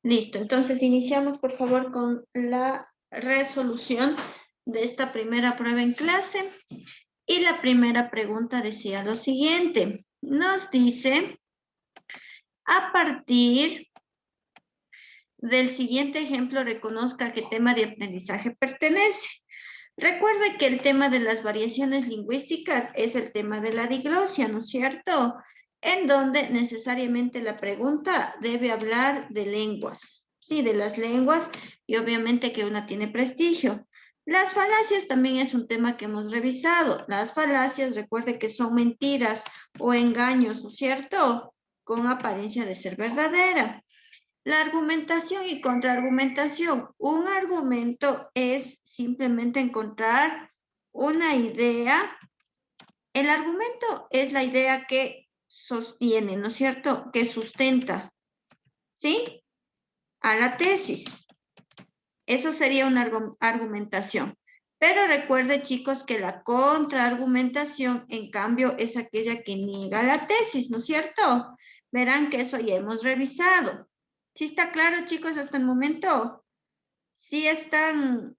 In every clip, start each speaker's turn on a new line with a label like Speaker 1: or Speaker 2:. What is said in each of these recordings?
Speaker 1: Listo, entonces iniciamos por favor con la resolución de esta primera prueba en clase. Y la primera pregunta decía lo siguiente. Nos dice, a partir del siguiente ejemplo, reconozca qué tema de aprendizaje pertenece. Recuerde que el tema de las variaciones lingüísticas es el tema de la diglosia, ¿no es cierto? En donde necesariamente la pregunta debe hablar de lenguas, sí, de las lenguas, y obviamente que una tiene prestigio. Las falacias también es un tema que hemos revisado. Las falacias, recuerde que son mentiras o engaños, ¿no es cierto? Con apariencia de ser verdadera. La argumentación y contraargumentación. Un argumento es simplemente encontrar una idea. El argumento es la idea que sostiene, ¿no es cierto? Que sustenta, ¿sí? A la tesis. Eso sería una argumentación. Pero recuerde, chicos, que la contraargumentación, en cambio, es aquella que niega la tesis, ¿no es cierto? Verán que eso ya hemos revisado. ¿Sí está claro, chicos, hasta el momento? ¿Sí están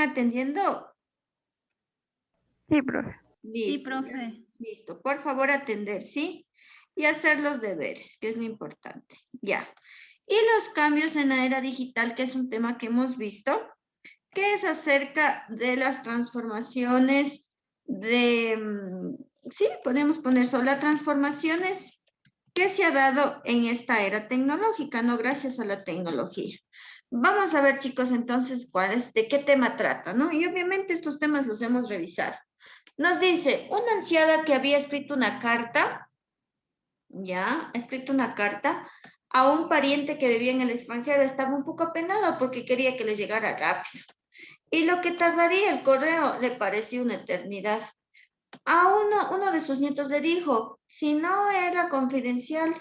Speaker 1: atendiendo?
Speaker 2: Sí, profe.
Speaker 3: Sí,
Speaker 1: Listo, ya.
Speaker 3: profe.
Speaker 1: Listo. Por favor, atender, ¿sí? Y hacer los deberes, que es lo importante. Ya. Y los cambios en la era digital, que es un tema que hemos visto, que es acerca de las transformaciones sí, podemos poner solo las transformaciones que se ha dado en esta era tecnológica, no gracias a la tecnología. Vamos a ver, chicos, entonces, de qué tema trata, ¿no? Y obviamente estos temas los hemos revisado. Nos dice, una anciana que había escrito una carta, ya, ha escrito una carta a un pariente que vivía en el extranjero, estaba un poco apenado porque quería que le llegara rápido. Y lo que tardaría el correo le pareció una eternidad. A uno de sus nietos le dijo, si no era confidencial,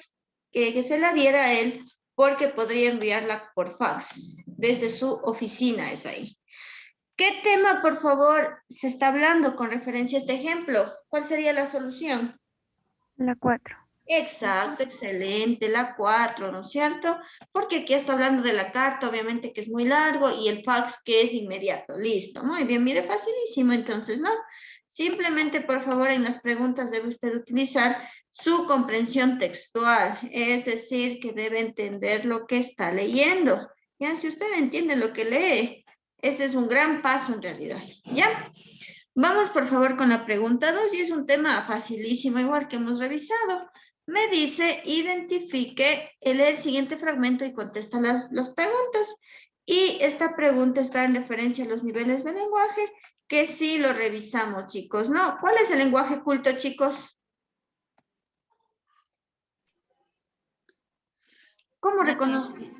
Speaker 1: que se la diera a él, porque podría enviarla por fax, desde su oficina es ahí. ¿Qué tema, por favor, se está hablando con referencia a este ejemplo? ¿Cuál sería la solución?
Speaker 2: La 4.
Speaker 1: Exacto, excelente, la 4, ¿no es cierto? Porque aquí está hablando de la carta, obviamente que es muy largo, y el fax que es inmediato. Listo, muy bien, mire, facilísimo entonces, ¿no? Simplemente, por favor, en las preguntas debe usted utilizar su comprensión textual, es decir, que debe entender lo que está leyendo. Ya, si usted entiende lo que lee, ese es un gran paso en realidad, ¿ya? Vamos, por favor, con la pregunta 2, y es un tema facilísimo, igual que hemos revisado. Me dice, identifique, lee el siguiente fragmento y contesta las preguntas. Y esta pregunta está en referencia a los niveles de lenguaje, que sí lo revisamos, chicos, ¿no? ¿Cuál es el lenguaje culto, chicos? ¿Cómo reconoce?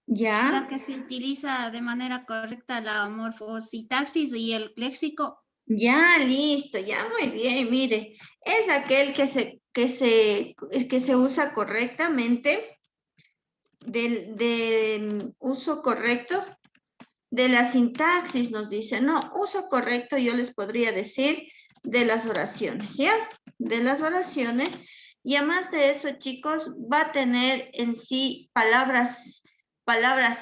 Speaker 1: ¿Ya?
Speaker 3: La que se utiliza de manera correcta la morfosintaxis y el léxico.
Speaker 1: Ya, listo, ya muy bien, mire. Es aquel que se usa correctamente, del uso correcto de la sintaxis, nos dice, no, uso correcto, yo les podría decir de las oraciones, ¿ya? De las oraciones. Y además de eso, chicos, va a tener en sí palabras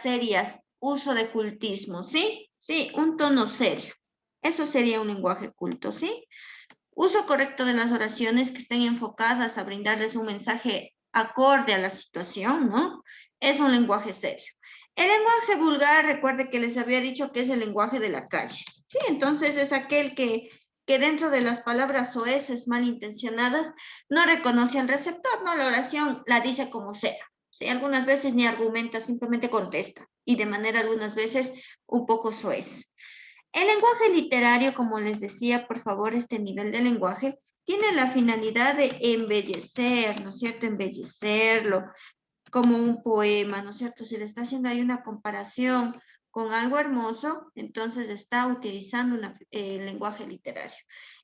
Speaker 1: serias, uso de cultismo, ¿sí? Sí, un tono serio. Eso sería un lenguaje culto, ¿sí? Uso correcto de las oraciones que estén enfocadas a brindarles un mensaje acorde a la situación, ¿no? Es un lenguaje serio. El lenguaje vulgar, recuerde que les había dicho que es el lenguaje de la calle. Sí, entonces es aquel que dentro de las palabras soeces malintencionadas no reconoce al receptor, ¿no? La oración la dice como sea. Sí, algunas veces ni argumenta, simplemente contesta. Y de manera algunas veces un poco soez. El lenguaje literario, como les decía, por favor, este nivel de lenguaje tiene la finalidad de embellecer, ¿no es cierto? Embellecerlo como un poema, ¿no es cierto? Si le está haciendo ahí una comparación con algo hermoso, entonces está utilizando el lenguaje literario.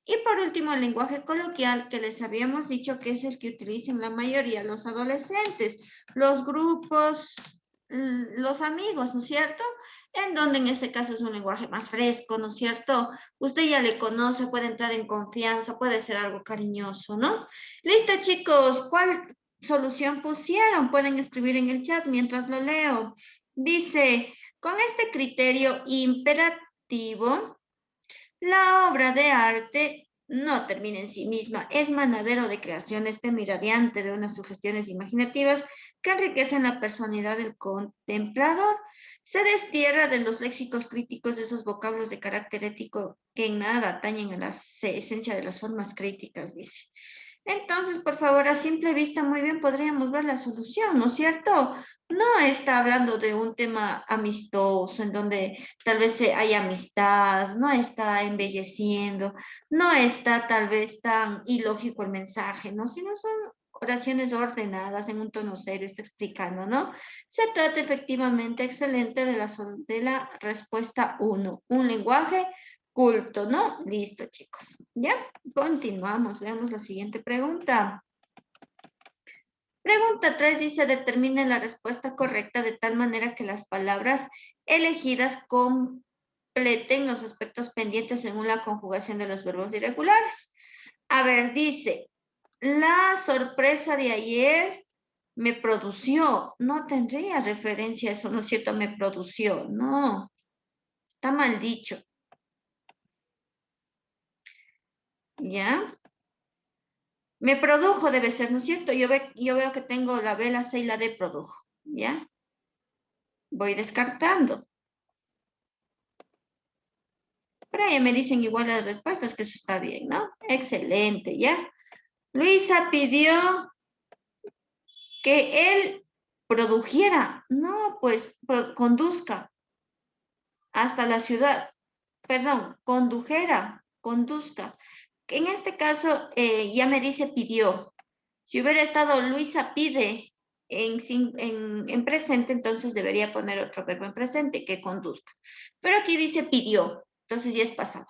Speaker 1: Y por último, el lenguaje coloquial, que les habíamos dicho que es el que utilizan la mayoría los adolescentes, los grupos, los amigos, ¿no es cierto? En donde en este caso es un lenguaje más fresco, ¿no es cierto? Usted ya le conoce, puede entrar en confianza, puede ser algo cariñoso, ¿no? Listo, chicos, solución pusieron? Pueden escribir en el chat mientras lo leo. Dice, con este criterio imperativo, la obra de arte no termina en sí misma, es manadero de creaciones temiradiante de unas sugestiones imaginativas que enriquecen la personalidad del contemplador. Se destierra de los léxicos críticos de esos vocablos de carácter ético que en nada atañen a la esencia de las formas críticas, dice. Entonces, por favor, a simple vista, muy bien podríamos ver la solución, ¿no es cierto? No está hablando de un tema amistoso, en donde tal vez hay amistad, no está embelleciendo, no está tal vez tan ilógico el mensaje, ¿no? Sino son oraciones ordenadas en un tono serio, está explicando, ¿no? Se trata efectivamente excelente de la respuesta 1, un lenguaje culto, ¿no? Listo, chicos. ¿Ya? Continuamos. Veamos la siguiente pregunta. Pregunta 3 dice, determine la respuesta correcta de tal manera que las palabras elegidas completen los aspectos pendientes según la conjugación de los verbos irregulares. A ver, dice, la sorpresa de ayer me produció. No tendría referencia a eso, ¿no es cierto? Me produció. No, está mal dicho. ¿Ya? Me produjo debe ser, ¿no es cierto? Yo veo que tengo la B, la C y la D produjo, ¿ya? Voy descartando. Pero ya me dicen igual las respuestas, que eso está bien, ¿no? Excelente, ¿ya? Luisa pidió que él produjera. No, pues, conduzca hasta la ciudad. Perdón, conduzca. En este caso, ya me dice pidió. Si hubiera estado Luisa pide en presente, entonces debería poner otro verbo en presente que conduzca. Pero aquí dice pidió, entonces ya es pasado.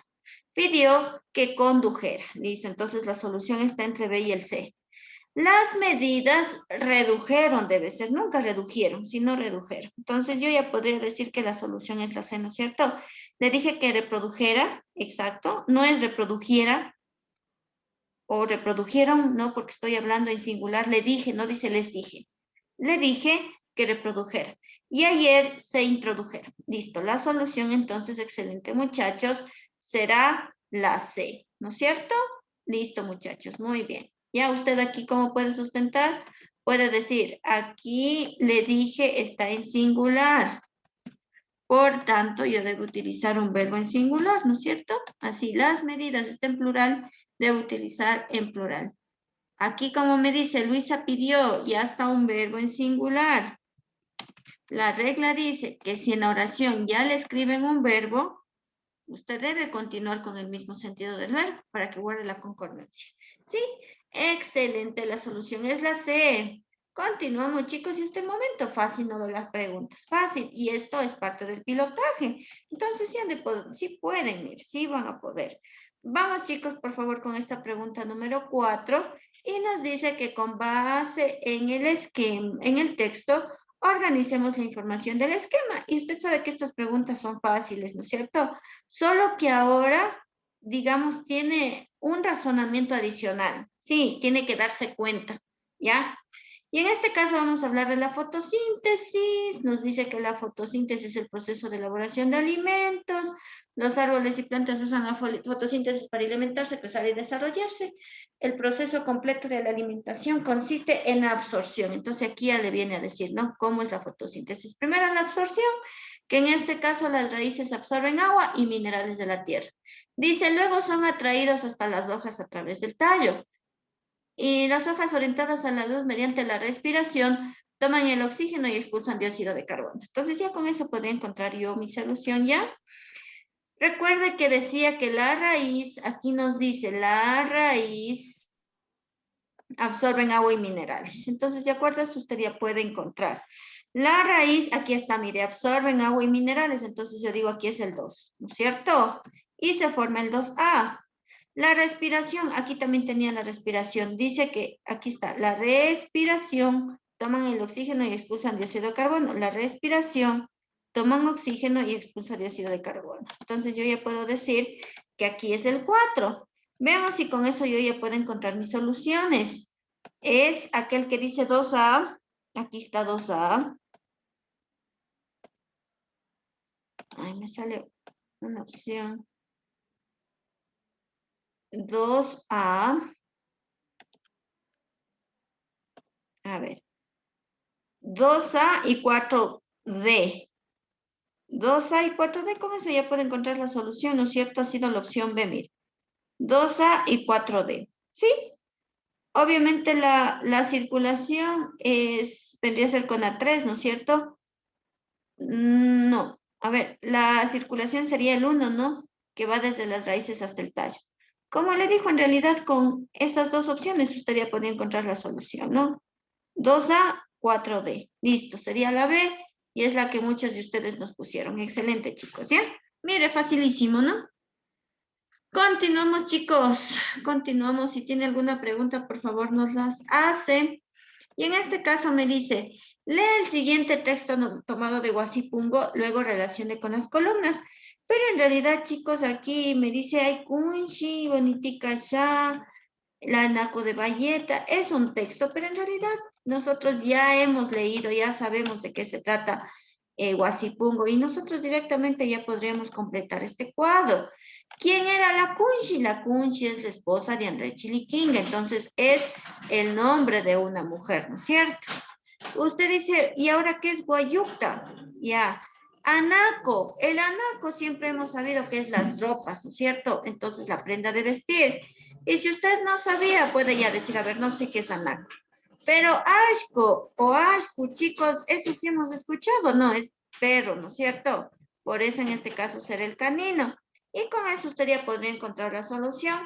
Speaker 1: Pidió que condujera. Listo, entonces la solución está entre B y el C. Las medidas redujeron, debe ser, nunca redujeron, sino redujeron. Entonces yo ya podría decir que la solución es la C, ¿no es cierto? Le dije que reprodujera, exacto, no es reprodujera, o reprodujeron, no, porque estoy hablando en singular, le dije, no dice les dije. Le dije que reprodujera. Y ayer se introdujera. Listo, la solución entonces, excelente muchachos, será la C, ¿no es cierto? Listo muchachos, muy bien. Ya usted aquí, ¿cómo puede sustentar? Puede decir, aquí le dije está en singular. Por tanto, yo debo utilizar un verbo en singular, ¿no es cierto? Así, las medidas están en plural, debo utilizar en plural. Aquí, como me dice, Luisa pidió, ya está un verbo en singular. La regla dice que si en la oración ya le escriben un verbo, usted debe continuar con el mismo sentido del verbo para que guarde la concordancia. ¿Sí? Excelente, la solución es la C. Continuamos, chicos, y este momento fácil, no de las preguntas, fácil, y esto es parte del pilotaje. Entonces, sí pueden ir, sí van a poder. Vamos, chicos, por favor, con esta pregunta número 4, y nos dice que con base en el esquema, en el texto, organicemos la información del esquema. Y usted sabe que estas preguntas son fáciles, ¿no es cierto? Solo que ahora, digamos, tiene un razonamiento adicional. Sí, tiene que darse cuenta, ¿ya? Y en este caso vamos a hablar de la fotosíntesis. Nos dice que la fotosíntesis es el proceso de elaboración de alimentos. Los árboles y plantas usan la fotosíntesis para alimentarse, crecer y desarrollarse. El proceso completo de la alimentación consiste en absorción. Entonces aquí ya le viene a decir, ¿no? ¿Cómo es la fotosíntesis? Primero la absorción, que en este caso las raíces absorben agua y minerales de la tierra. Dice, luego son atraídos hasta las hojas a través del tallo. Y las hojas orientadas a la luz mediante la respiración toman el oxígeno y expulsan dióxido de carbono. Entonces ya con eso podría encontrar yo mi solución ya. Recuerde que decía que la raíz, aquí nos dice, la raíz absorben agua y minerales. Entonces, de acuerdo a eso, usted ya puede encontrar. La raíz, aquí está, mire, absorben agua y minerales. Entonces yo digo, aquí es el 2, ¿no es cierto? Y se forma el 2A. La respiración, aquí también tenía la respiración. Dice que, aquí está, la respiración, toman el oxígeno y expulsan dióxido de carbono. La respiración, toman oxígeno y expulsan dióxido de carbono. Entonces yo ya puedo decir que aquí es el 4. Veamos si con eso yo ya puedo encontrar mis soluciones. es aquel que dice 2A. Aquí está 2A. Ay, me sale una opción. 2A. A ver. 2A y 4D. 2A y 4D, con eso ya puede encontrar la solución, ¿no es cierto? Ha sido la opción B, mire. 2A y 4D. ¿Sí? Obviamente la circulación vendría a ser con A3, ¿no es cierto? No. A ver, la circulación sería el 1, ¿no? Que va desde las raíces hasta el tallo. Como le dijo, en realidad con esas dos opciones usted ya podría encontrar la solución, ¿no? 2A, 4D. Listo, sería la B y es la que muchos de ustedes nos pusieron. Excelente, chicos, ¿ya? Mire, facilísimo, ¿no? Continuamos, chicos. Continuamos. Si tiene alguna pregunta, por favor, nos las hace. Y en este caso me dice, lee el siguiente texto tomado de Guasipungo, luego relacione con las columnas. Pero en realidad, chicos, aquí me dice, hay kunshi, bonitica ya, la naco de Valleta, es un texto, pero en realidad nosotros ya hemos leído, ya sabemos de qué se trata Guasipungo y nosotros directamente ya podríamos completar este cuadro. ¿Quién era la Kunshi? La Kunshi es la esposa de André Chiliquinga, entonces es el nombre de una mujer, ¿no es cierto? Usted dice, ¿y ahora qué es Guayucta? Ya. Anaco, el anaco siempre hemos sabido que es las ropas, ¿no es cierto? Entonces la prenda de vestir. Y si usted no sabía, puede ya decir, a ver, no sé qué es anaco. Pero ashko o ashku, chicos, eso sí hemos escuchado, no, es perro, ¿no es cierto? Por eso en este caso será el canino. Y con eso usted ya podría encontrar la solución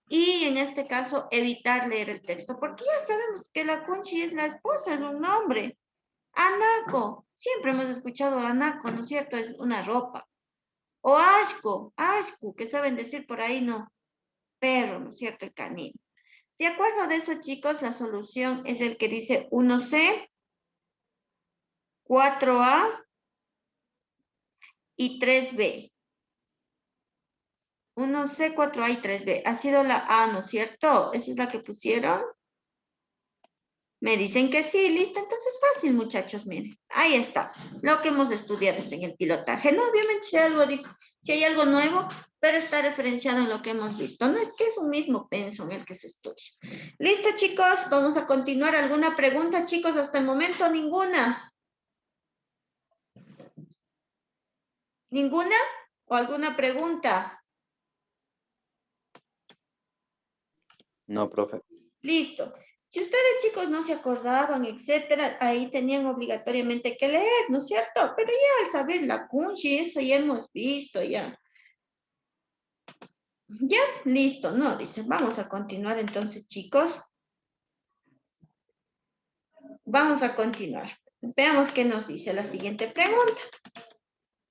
Speaker 1: y en este caso evitar leer el texto, porque ya sabemos que la Kunchi es la esposa, es un nombre. Anaco, siempre hemos escuchado anaco, ¿no es cierto? Es una ropa. O ashko, ashku, que saben decir por ahí, no, perro, ¿no es cierto? El canino. De acuerdo de eso, chicos, la solución es el que dice 1C, 4A y 3B. 1C, 4A y 3B. Ha sido la A, ¿no es cierto? ¿Esa es la que pusieron? Me dicen que sí, listo. Entonces fácil, muchachos, miren. Ahí está. Lo que hemos estudiado está en el pilotaje. No, obviamente si hay algo nuevo, pero está referenciado en lo que hemos visto. No es que es un mismo penso en el que se estudia. Listo, chicos. Vamos a continuar. ¿Alguna pregunta, chicos? Hasta el momento, ninguna. ¿Ninguna? ¿O alguna pregunta?
Speaker 4: No, profe.
Speaker 1: Listo. Si ustedes, chicos, no se acordaban, etcétera, ahí tenían obligatoriamente que leer, ¿no es cierto? Pero ya al saber la kunchi, eso ya hemos visto, ya. Ya, listo, no, dice. Vamos a continuar entonces, chicos. Vamos a continuar. Veamos qué nos dice la siguiente pregunta.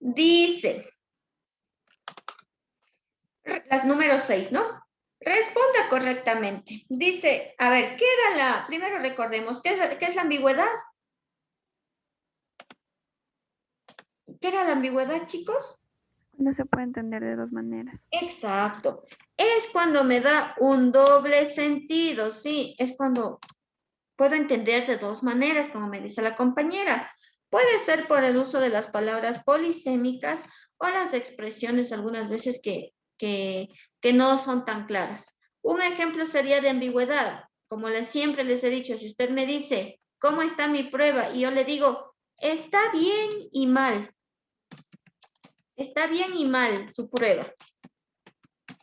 Speaker 1: Dice, las número 6, ¿no? Responda correctamente. Dice, a ver, ¿qué era primero recordemos, ¿qué es la ambigüedad? ¿Qué era la ambigüedad, chicos?
Speaker 2: No se puede entender de dos maneras.
Speaker 1: Exacto. Es cuando me da un doble sentido, sí. Es cuando puedo entender de dos maneras, como me dice la compañera. Puede ser por el uso de las palabras polisémicas o las expresiones algunas veces que no son tan claras. Un ejemplo sería de ambigüedad. Como siempre les he dicho, si usted me dice, ¿cómo está mi prueba? Y yo le digo, está bien y mal. Está bien y mal su prueba.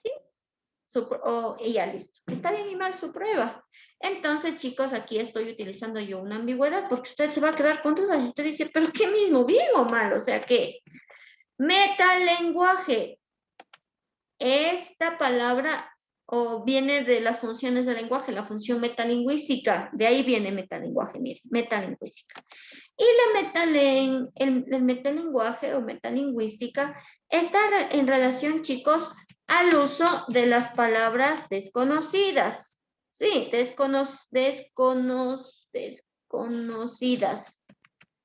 Speaker 1: ¿Sí? Y ya listo. Está bien y mal su prueba. Entonces, chicos, aquí estoy utilizando yo una ambigüedad porque usted se va a quedar con dudas y usted dice, ¿pero qué mismo? ¿Bien o mal? O sea que, metalenguaje. Esta palabra viene de las funciones del lenguaje, la función metalingüística. De ahí viene metalenguaje, mire, metalingüística. Y el metalenguaje o metalingüística está en relación, chicos, al uso de las palabras desconocidas. Sí, desconocidas.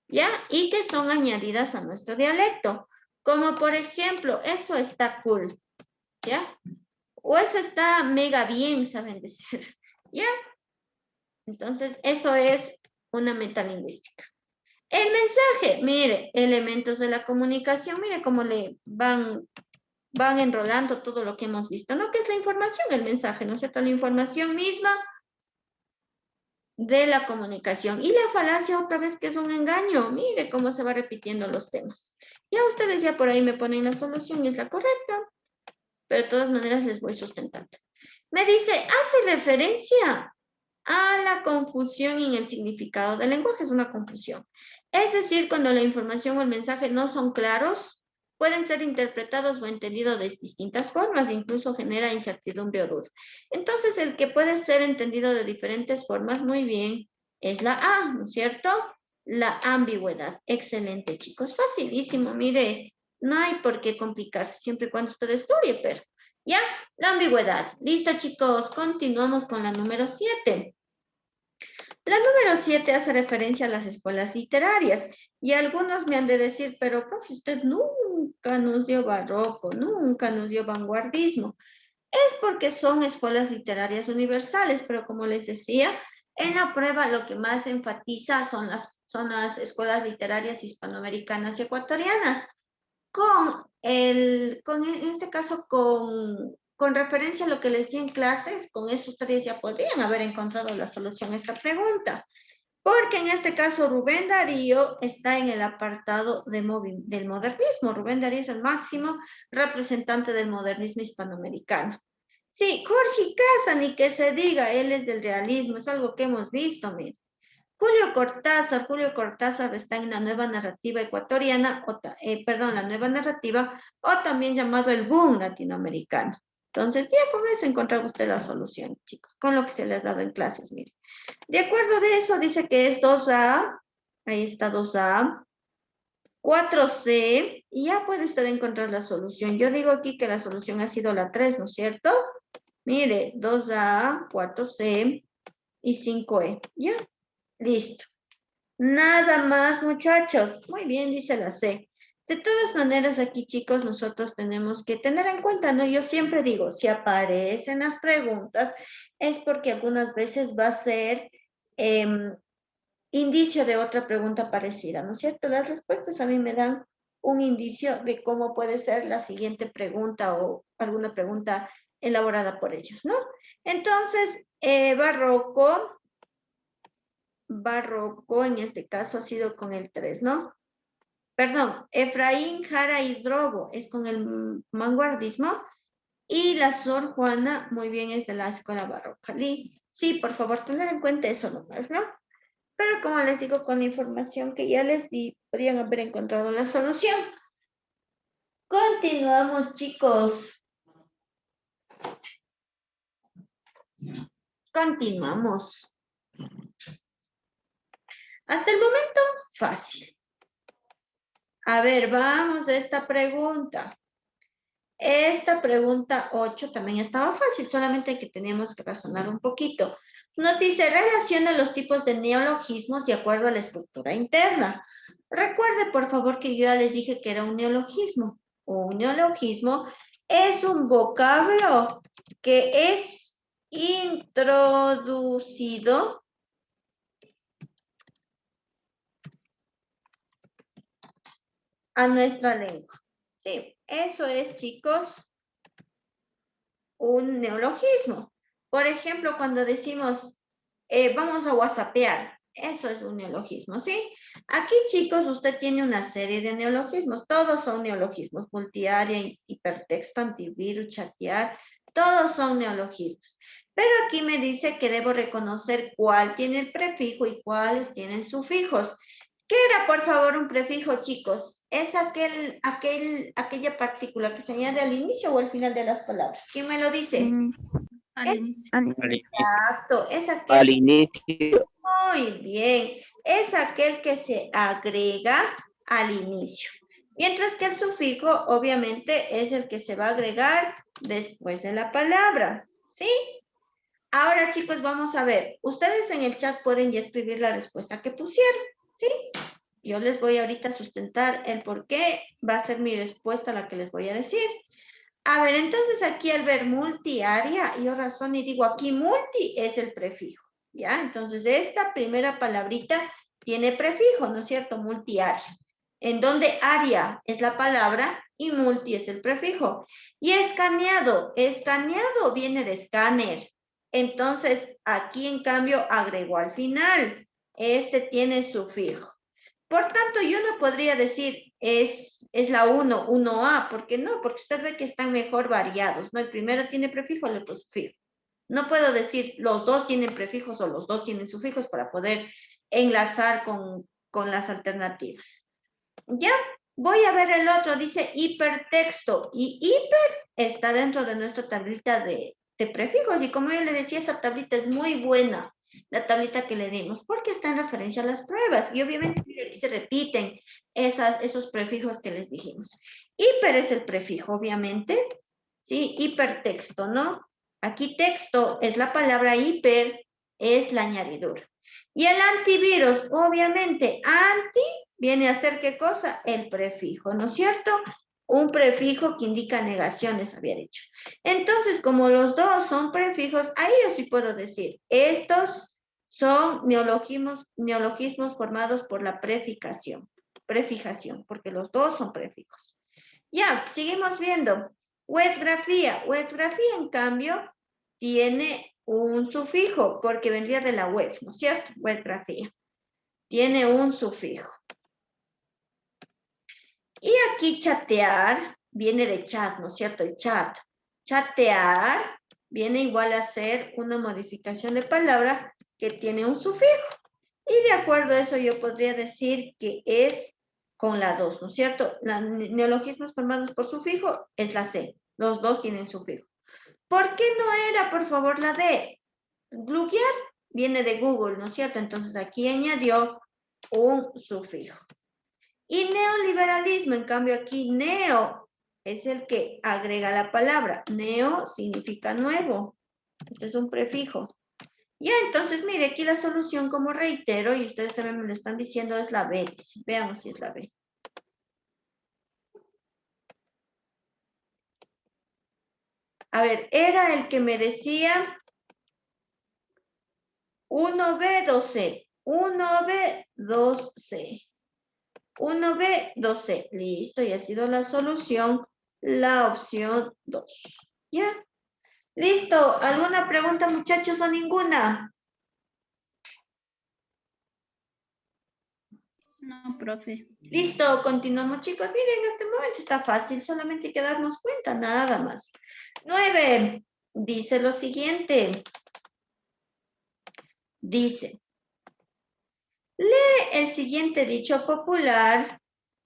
Speaker 1: ¿Ya? Y que son añadidas a nuestro dialecto. Como por ejemplo, eso está cool. ¿Ya? O eso está mega bien, saben decir. ¿Ya? Entonces, eso es una metalingüística. El mensaje, mire, elementos de la comunicación, mire cómo le van enrolando todo lo que hemos visto, ¿no? ¿Qué es la información? El mensaje, ¿no es cierto? La información misma de la comunicación. Y la falacia otra vez que es un engaño. Mire cómo se va repitiendo los temas. Ya ustedes ya por ahí me ponen la solución y es la correcta. Pero de todas maneras les voy sustentando. Me dice, hace referencia a la confusión en el significado del lenguaje. Es una confusión. Es decir, cuando la información o el mensaje no son claros, pueden ser interpretados o entendidos de distintas formas, incluso genera incertidumbre o duda. Entonces, el que puede ser entendido de diferentes formas, muy bien, es la A, ¿no es cierto? La ambigüedad. Excelente, chicos. Facilísimo, mire. No hay por qué complicarse siempre y cuando usted estudie, pero ya, la ambigüedad. Listo, chicos. Continuamos con la número 7. La número 7 hace referencia a las escuelas literarias y algunos me han de decir, pero profe, usted nunca nos dio barroco, nunca nos dio vanguardismo. Es porque son escuelas literarias universales, pero como les decía, en la prueba lo que más enfatiza son las escuelas literarias hispanoamericanas y ecuatorianas. En este caso, con referencia a lo que les di en clases, con eso ustedes ya podrían haber encontrado la solución a esta pregunta. Porque en este caso Rubén Darío está en el apartado del modernismo. Rubén Darío es el máximo representante del modernismo hispanoamericano. Sí, Jorge Casa, ni que se diga, él es del realismo, es algo que hemos visto, miren. Julio Cortázar está en la nueva narrativa ecuatoriana, la nueva narrativa, o también llamado el boom latinoamericano. Entonces, ya con eso encontraba usted la solución, chicos, con lo que se les ha dado en clases, miren. De acuerdo de eso, dice que es 2A, ahí está 2A, 4C, y ya puede usted encontrar la solución. Yo digo aquí que la solución ha sido la 3, ¿no es cierto? Mire, 2A, 4C y 5E, ¿ya? Listo. Nada más, muchachos. Muy bien, dice la C. De todas maneras, aquí, chicos, nosotros tenemos que tener en cuenta, ¿no? Yo siempre digo, si aparecen las preguntas, es porque algunas veces va a ser indicio de otra pregunta parecida, ¿no es cierto? Las respuestas a mí me dan un indicio de cómo puede ser la siguiente pregunta o alguna pregunta elaborada por ellos, ¿no? Entonces, Barroco en este caso ha sido con el 3, ¿no? Perdón, Efraín Jara y Drobo es con el vanguardismo y la Sor Juana, muy bien, es de la escuela barroca. Sí, por favor, tener en cuenta eso nomás, ¿no? Pero como les digo, con la información que ya les di, podrían haber encontrado la solución. Continuamos, chicos. Continuamos. Hasta el momento, fácil. A ver, vamos a esta pregunta. Esta pregunta 8 también estaba fácil, solamente que teníamos que razonar un poquito. Nos dice, relaciona los tipos de neologismos de acuerdo a la estructura interna. Recuerde, por favor, que yo ya les dije que era un neologismo. Un neologismo es un vocablo que es introducido a nuestra lengua. Sí, eso es, chicos, un neologismo. Por ejemplo, cuando decimos, vamos a whatsappear, eso es un neologismo, ¿sí? Aquí, chicos, usted tiene una serie de neologismos. Todos son neologismos. Multiárea, hipertexto, antivirus, chatear. Todos son neologismos. Pero aquí me dice que debo reconocer cuál tiene el prefijo y cuáles tienen sufijos. ¿Qué era, por favor, un prefijo, chicos? Es aquella partícula que se añade al inicio o al final de las palabras. ¿Quién me lo dice?
Speaker 3: Al inicio.
Speaker 1: Exacto, es aquel.
Speaker 4: Al inicio.
Speaker 1: Muy bien, es aquel que se agrega al inicio. Mientras que el sufijo, obviamente, es el que se va a agregar después de la palabra, ¿sí? Ahora, chicos, vamos a ver. Ustedes en el chat pueden ya escribir la respuesta que pusieron, ¿sí? Yo les voy ahorita a sustentar el por qué va a ser mi respuesta la que les voy a decir. A ver, entonces aquí al ver multiárea, yo razono y digo aquí multi es el prefijo. ¿Ya? Entonces, esta primera palabrita tiene prefijo, ¿no es cierto? Multiárea. En donde área es la palabra y multi es el prefijo. Y escaneado viene de escáner. Entonces, aquí en cambio agregó al final. Este tiene sufijo. Por tanto, yo no podría decir es la 1, 1A, ¿por qué no? Porque usted ve que están mejor variados, ¿no? El primero tiene prefijo, el otro sufijo. No puedo decir los dos tienen prefijos o los dos tienen sufijos para poder enlazar con las alternativas. Ya, voy a ver el otro, dice hipertexto. Y hiper está dentro de nuestra tablita de prefijos. Y como yo le decía, esa tablita es muy buena, la tablita que le dimos, porque está en referencia a las pruebas. Y obviamente aquí se repiten esos prefijos que les dijimos. Hiper es el prefijo, obviamente. Sí, hipertexto, ¿no? Aquí texto es la palabra hiper, es la añadidura. Y el antivirus, obviamente, anti viene a ser ¿qué cosa? El prefijo, ¿no es cierto? Un prefijo que indica negaciones, había dicho. Entonces, como los dos son prefijos, ahí yo sí puedo decir, estos son neologismos formados por la prefijación, porque los dos son prefijos. Ya, seguimos viendo. Webgrafía en cambio tiene un sufijo porque vendría de la web, ¿no es cierto? Webgrafía. Tiene un sufijo. Y aquí chatear viene de chat, ¿no es cierto? El chat. Chatear viene igual a ser una modificación de palabra que tiene un sufijo. Y de acuerdo a eso yo podría decir que es con la 2, ¿no es cierto? Los neologismos formados por sufijo es la C. Los dos tienen sufijo. ¿Por qué no era, por favor, la D? Googlear viene de Google, ¿no es cierto? Entonces aquí añadió un sufijo. Y neoliberalismo, en cambio aquí neo es el que agrega la palabra. Neo significa nuevo. Este es un prefijo. Ya, entonces, mire, aquí la solución, como reitero, y ustedes también me lo están diciendo, es la B. Veamos si es la B. A ver, era el que me decía 1B, 2C. 1B, 2C. 1B, 2C. Listo, y ha sido la solución, la opción 2. ¿Ya? Listo. ¿Alguna pregunta, muchachos, o ninguna?
Speaker 3: No, profe.
Speaker 1: Listo, continuamos, chicos. Miren, en este momento está fácil, solamente hay que darnos cuenta, nada más. 9. Dice lo siguiente. Dice, lee el siguiente dicho popular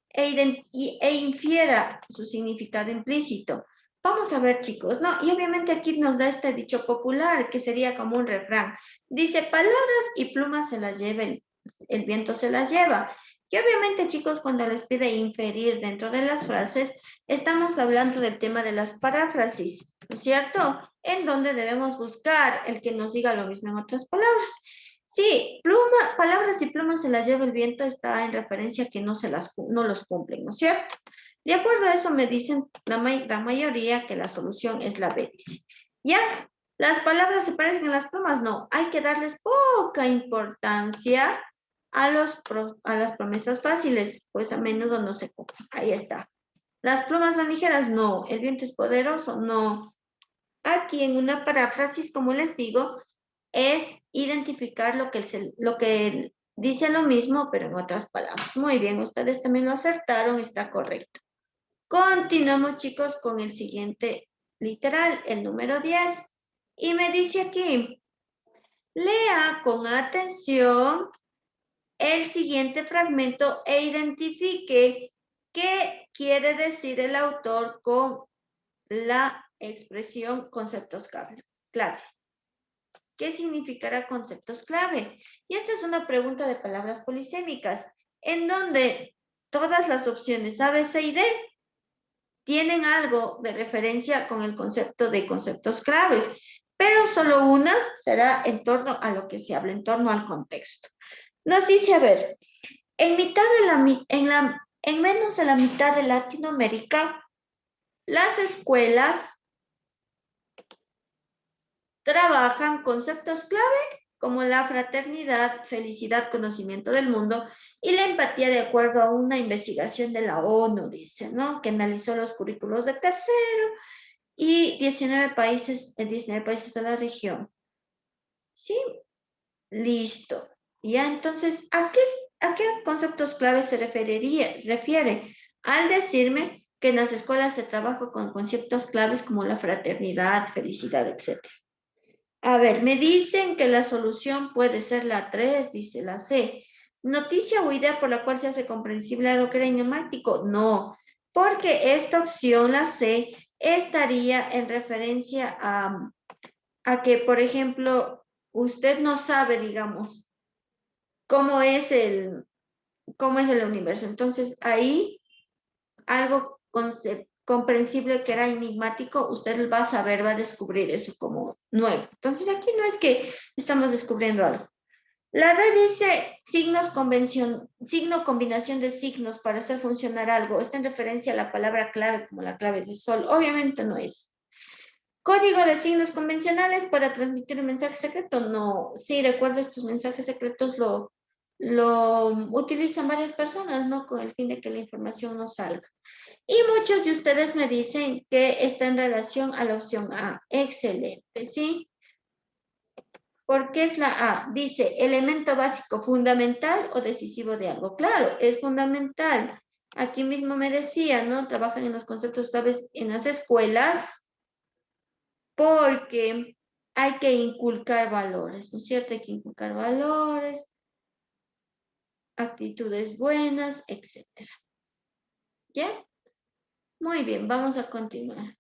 Speaker 1: e infiera su significado implícito. Vamos a ver, chicos, ¿no? Y obviamente aquí nos da este dicho popular, que sería como un refrán. Dice, palabras y plumas se las lleva, el viento se las lleva. Y obviamente, chicos, cuando les pide inferir dentro de las frases, estamos hablando del tema de las paráfrasis, ¿no es cierto? En donde debemos buscar el que nos diga lo mismo en otras palabras. Sí, palabras y plumas se las lleva el viento está en referencia a que no los cumplen, ¿no es cierto? De acuerdo a eso me dicen la mayoría que la solución es la B, dice. ¿Ya? ¿Las palabras se parecen a las plumas? No, hay que darles poca importancia a las promesas fáciles, pues a menudo no se cumplen. Ahí está. ¿Las plumas son ligeras? No. ¿El viento es poderoso? No. Aquí en una paráfrasis, como les digo, es identificar lo que dice lo mismo, pero en otras palabras. Muy bien, ustedes también lo acertaron, está correcto. Continuamos, chicos, con el siguiente literal, el número 10. Y me dice aquí, lea con atención el siguiente fragmento e identifique qué quiere decir el autor con la expresión conceptos clave. ¿Qué significará conceptos clave? Y esta es una pregunta de palabras polisémicas, en donde todas las opciones A, B, C y D tienen algo de referencia con el concepto de conceptos claves, pero solo una será en torno a lo que se habla, en torno al contexto. Nos dice, a ver, en menos de la mitad de Latinoamérica, las escuelas trabajan conceptos clave como la fraternidad, felicidad, conocimiento del mundo, y la empatía de acuerdo a una investigación de la ONU, dice, ¿no? Que analizó los currículos de tercero y 19 países de la región. ¿Sí? Listo. Ya, entonces, ¿a qué conceptos claves se refiere? Al decirme que en las escuelas se trabaja con conceptos claves como la fraternidad, felicidad, etc. A ver, me dicen que la solución puede ser la 3, dice la C. ¿Noticia o idea por la cual se hace comprensible algo que era enigmático? No, porque esta opción, la C, estaría en referencia a que, por ejemplo, usted no sabe, digamos, cómo es el universo. Entonces, ahí algo comprensible que era enigmático, usted va a saber, va a descubrir eso como nuevo. Entonces, aquí no es que estamos descubriendo algo. La red dice signo combinación de signos para hacer funcionar algo. Está en referencia a la palabra clave como la clave del sol. Obviamente no es. Código de signos convencionales para transmitir un mensaje secreto. No, sí, recuerda, estos mensajes secretos lo utilizan varias personas, ¿no? Con el fin de que la información no salga. Y muchos de ustedes me dicen que está en relación a la opción A. Excelente, ¿sí? ¿Por qué es la A? Dice, elemento básico fundamental o decisivo de algo. Claro, es fundamental. Aquí mismo me decía, ¿no? Trabajan en los conceptos tal vez en las escuelas porque hay que inculcar valores, ¿no es cierto? Hay que inculcar valores, actitudes buenas, etcétera. ¿Ya? Muy bien, vamos a continuar.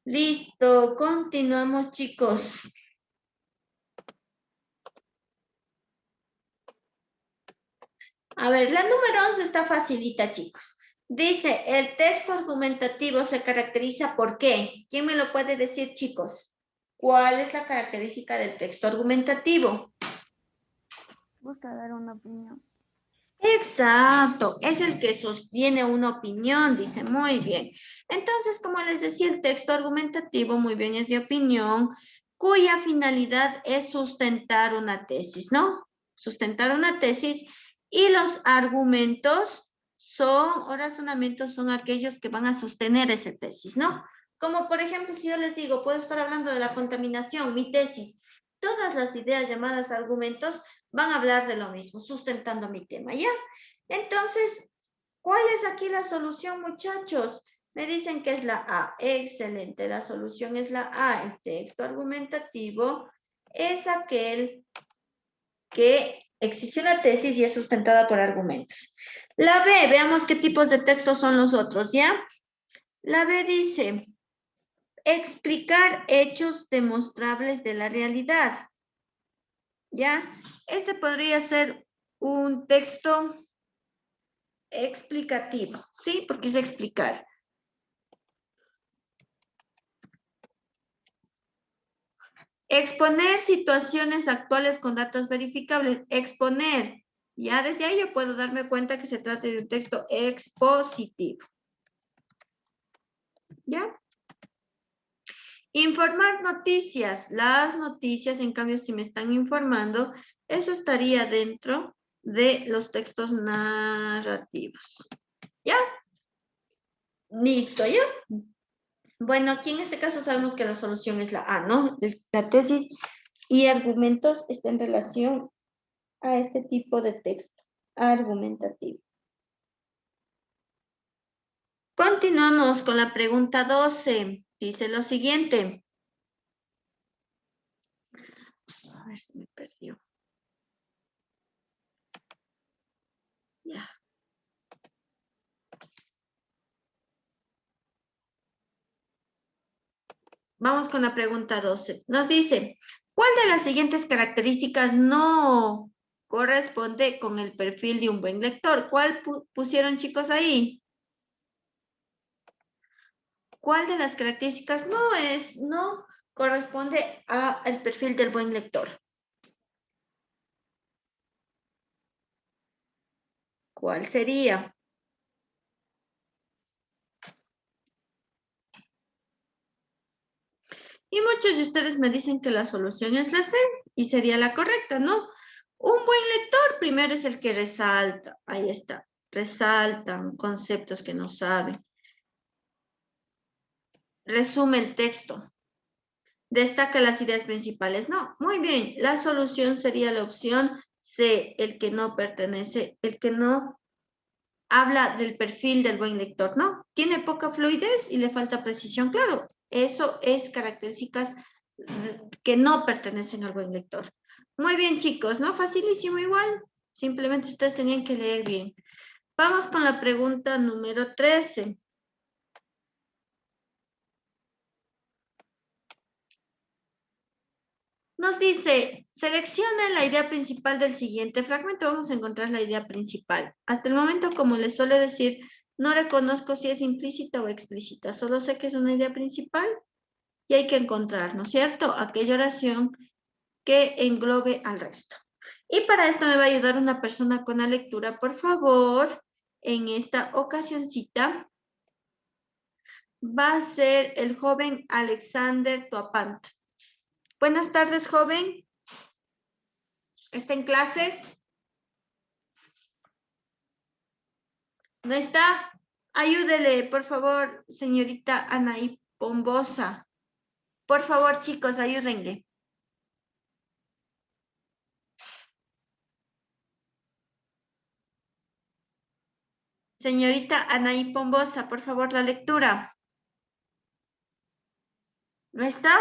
Speaker 1: Listo, continuamos, chicos. A ver, la número 11 está facilita, chicos. Dice, el texto argumentativo se caracteriza por qué. ¿Quién me lo puede decir, chicos? ¿Cuál es la característica del texto argumentativo?
Speaker 2: Busca dar una opinión.
Speaker 1: Exacto, es el que sostiene una opinión, dice, muy bien. Entonces, como les decía, el texto argumentativo, muy bien, es de opinión, cuya finalidad es sustentar una tesis, ¿no? Sustentar una tesis y los argumentos o razonamientos son aquellos que van a sostener esa tesis, ¿no? Como por ejemplo, si yo les digo, puedo estar hablando de la contaminación, mi tesis, todas las ideas llamadas argumentos van a hablar de lo mismo, sustentando mi tema, ¿ya? Entonces, ¿cuál es aquí la solución, muchachos? Me dicen que es la A. Excelente, la solución es la A. El texto argumentativo es aquel que existe una tesis y es sustentada por argumentos. La B, veamos qué tipos de textos son los otros, ¿ya? La B dice, explicar hechos demostrables de la realidad. ¿Ya? Este podría ser un texto explicativo, ¿sí? Porque es explicar. Exponer situaciones actuales con datos verificables. Exponer. Ya desde ahí yo puedo darme cuenta que se trata de un texto expositivo. ¿Ya? Informar noticias. Las noticias, en cambio, si me están informando, eso estaría dentro de los textos narrativos. ¿Ya? Listo, ¿ya? Bueno, aquí en este caso sabemos que la solución es la A, ¿no? La tesis y argumentos está en relación a este tipo de texto argumentativo. Continuamos con la pregunta 12. Dice lo siguiente. A ver si me perdió. Ya. Vamos con la pregunta 12. Nos dice, ¿cuál de las siguientes características no corresponde con el perfil de un buen lector? ¿Cuál pusieron, chicos, ahí? ¿Cuál de las características no corresponde al perfil del buen lector. ¿Cuál sería? Y muchos de ustedes me dicen que la solución es la C y sería la correcta, ¿no? Un buen lector primero es el que resalta, ahí está, resaltan conceptos que no saben. Resume el texto. Destaca las ideas principales. No, muy bien, la solución sería la opción C, el que no pertenece, el que no habla del perfil del buen lector, ¿no? Tiene poca fluidez y le falta precisión, claro. Eso es características que no pertenecen al buen lector. Muy bien, chicos, ¿no? Facilísimo igual. Simplemente ustedes tenían que leer bien. Vamos con la pregunta número 13. Nos dice, selecciona la idea principal del siguiente fragmento. Vamos a encontrar la idea principal. Hasta el momento, como les suele decir, no reconozco si es implícita o explícita. Solo sé que es una idea principal y hay que encontrar, ¿no es cierto?, aquella oración que englobe al resto. Y para esto me va a ayudar una persona con la lectura, por favor. En esta ocasióncita va a ser el joven Alexander Tuapanta. Buenas tardes, joven. ¿Está en clases? ¿No está? Ayúdele, por favor, señorita Anaí Pombosa. Por favor, chicos, ayúdenle. Señorita Anaí Pombosa, por favor, la lectura. ¿No está?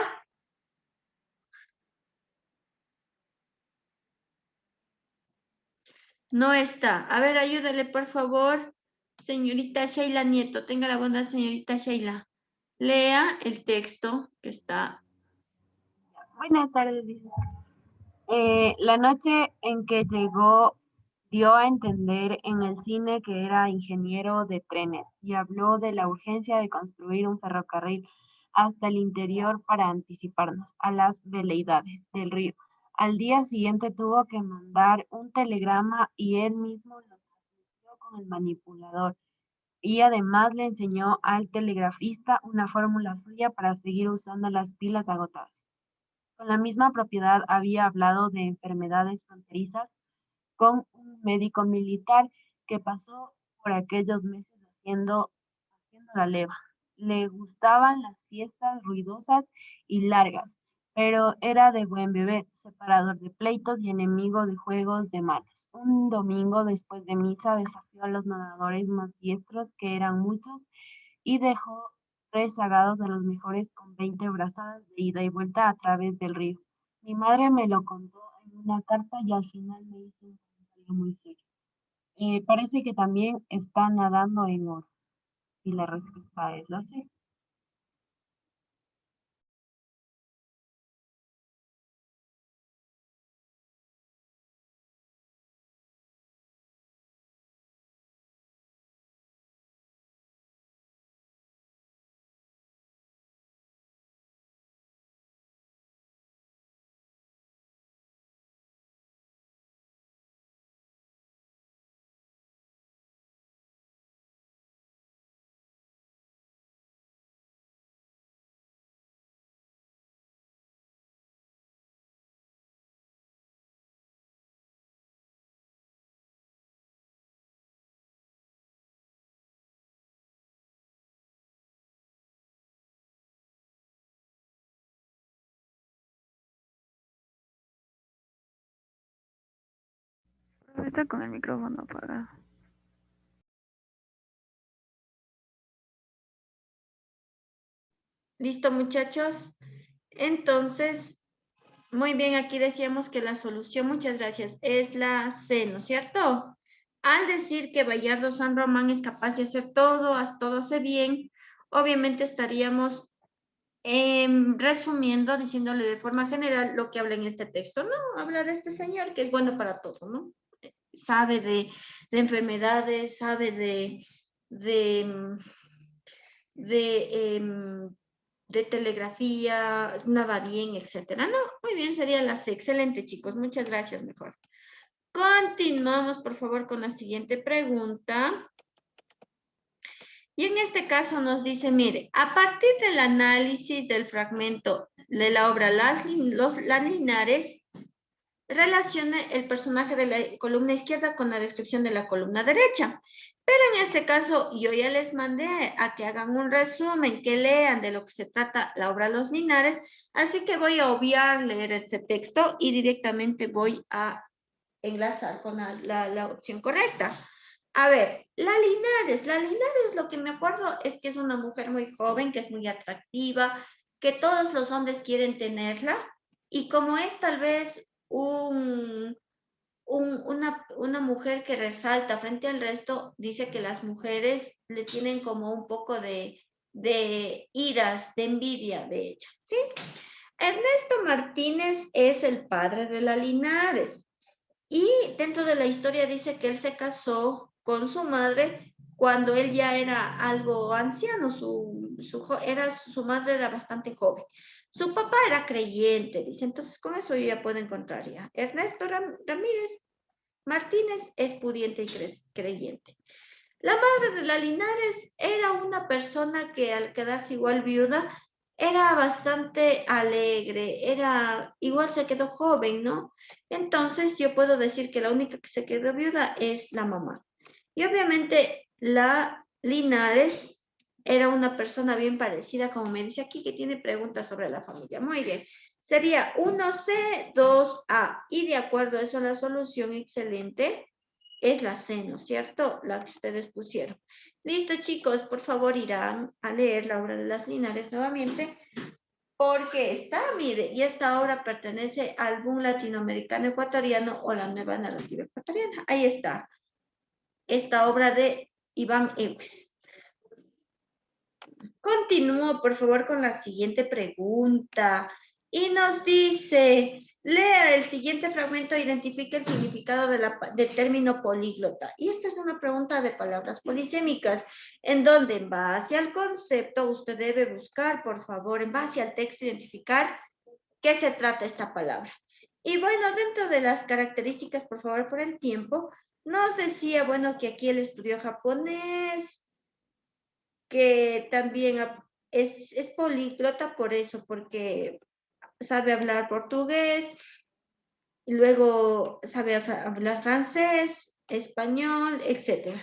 Speaker 1: No está. A ver, ayúdele, por favor. Señorita Sheila Nieto, tenga la bondad, señorita Sheila. Lea el texto que está.
Speaker 5: Buenas tardes, dice. La noche en que llegó dio a entender en el cine que era ingeniero de trenes y habló de la urgencia de construir un ferrocarril hasta el interior para anticiparnos a las veleidades del río. Al día siguiente tuvo que mandar un telegrama y él mismo lo transmitió con el manipulador y además le enseñó al telegrafista una fórmula suya para seguir usando las pilas agotadas. Con la misma propiedad había hablado de enfermedades fronterizas con un médico militar que pasó por aquellos meses haciendo la leva. Le gustaban las fiestas ruidosas y largas, pero era de buen beber, separador de pleitos y enemigo de juegos de manos. Un domingo después de misa desafió a los nadadores más diestros, que eran muchos, y dejó rezagados a los mejores con 20 brazadas de ida y vuelta a través del río. Mi madre me lo contó en una carta y al final me hizo un comentario muy serio. Parece que también está nadando en oro. Y la respuesta es la C.
Speaker 2: Está con el micrófono apagado.
Speaker 1: ¿Listo, muchachos? Entonces, muy bien, aquí decíamos que la solución, muchas gracias, es la C, ¿no es cierto? Al decir que Bayardo San Román es capaz de hacer todo, todo hace bien, obviamente estaríamos resumiendo, diciéndole de forma general lo que habla en este texto, ¿no? Habla de este señor que es bueno para todo, ¿no? Sabe de enfermedades, sabe de de telegrafía, nada bien, etcétera. No, muy bien, sería la C. Excelente, chicos. Muchas gracias, mejor. Continuamos, por favor, con la siguiente pregunta. Y en este caso nos dice, mire, a partir del análisis del fragmento de la obra Las Linares, relacione el personaje de la columna izquierda con la descripción de la columna derecha. Pero en este caso yo ya les mandé a que hagan un resumen, que lean de lo que se trata la obra Los Linares, así que voy a obviar leer este texto y directamente voy a enlazar con la opción correcta. A ver, la Linares, lo que me acuerdo es que es una mujer muy joven, que es muy atractiva, que todos los hombres quieren tenerla, y como es tal vez una mujer que resalta frente al resto, dice que las mujeres le tienen como un poco de iras, de envidia de ella, ¿sí? Ernesto Martínez es el padre de la Linares. Y dentro de la historia dice que él se casó con su madre cuando él ya era algo anciano, su madre era bastante joven. Su papá era creyente, dice, entonces con eso yo ya puedo encontrar ya. Ernesto Ramírez Martínez es pudiente y creyente. La madre de la Linares era una persona que al quedarse igual viuda, era bastante alegre, igual se quedó joven, ¿no? Entonces yo puedo decir que la única que se quedó viuda es la mamá. Y obviamente la Linares era una persona bien parecida, como me dice aquí, que tiene preguntas sobre la familia. Muy bien. Sería 1C, 2A. Y de acuerdo a eso, la solución excelente es la C, ¿no es cierto? La que ustedes pusieron. Listo, chicos, por favor irán a leer la obra de las Linares nuevamente, porque mire, y esta obra pertenece al boom latinoamericano ecuatoriano o la nueva narrativa ecuatoriana. Ahí está. Esta obra de Iván Ewes. Continúo, por favor, con la siguiente pregunta. Y nos dice, lea el siguiente fragmento e identifique el significado del término políglota. Y esta es una pregunta de palabras polisémicas, en donde en base al concepto usted debe buscar, por favor, en base al texto, identificar qué se trata esta palabra. Y bueno, dentro de las características, por favor, por el tiempo, nos decía, bueno, que aquí él estudió japonés, que también es políglota por eso, porque sabe hablar portugués, y luego sabe hablar francés, español, etc.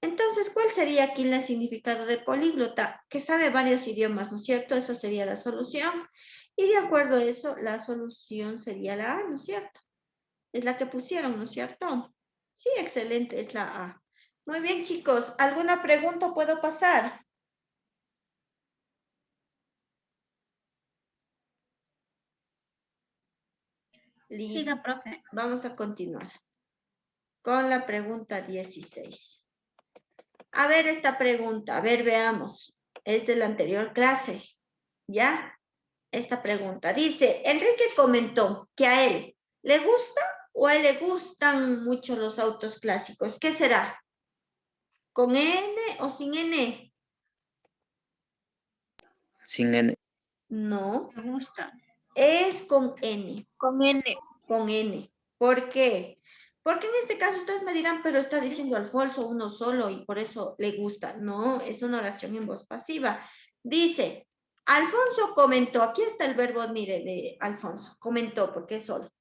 Speaker 1: Entonces, ¿cuál sería aquí el significado de políglota? Que sabe varios idiomas, ¿no es cierto? Esa sería la solución. Y de acuerdo a eso, la solución sería la A, ¿no es cierto? Es la que pusieron, ¿no es cierto? Sí, excelente, es la A. Muy bien, chicos. ¿Alguna pregunta puedo pasar? Listo.
Speaker 3: Siga, profe.
Speaker 1: Vamos a continuar con la pregunta 16. A ver esta pregunta, a ver, veamos. Es de la anterior clase, ¿ya? Esta pregunta dice, Enrique comentó que a él le gusta o a él le gustan mucho los autos clásicos. ¿Qué será? ¿Con N o sin N?
Speaker 4: Sin N.
Speaker 1: No,
Speaker 3: Me gusta.
Speaker 1: es con N.
Speaker 2: Con N.
Speaker 1: Con N. ¿Por qué? Porque en este caso ustedes me dirán, pero está diciendo Alfonso uno solo y por eso le gusta. No, es una oración en voz pasiva. Dice, Alfonso comentó, aquí está el verbo, mire, de Alfonso, comentó, porque es solo,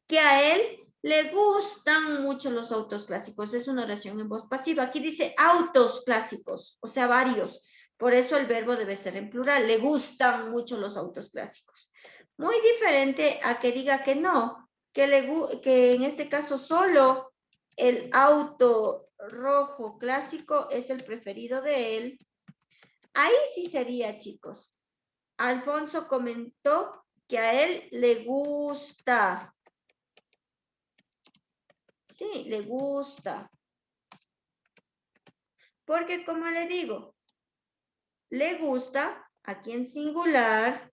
Speaker 1: que a él le gustan mucho los autos clásicos. Es una oración en voz pasiva. Aquí dice autos clásicos, o sea, varios. Por eso el verbo debe ser en plural. Le gustan mucho los autos clásicos. Muy diferente a que diga que no, que en este caso solo el auto rojo clásico es el preferido de él. Ahí sí sería, chicos. Alfonso comentó que a él le gusta. Sí, le gusta. Porque como le digo, le gusta, aquí en singular,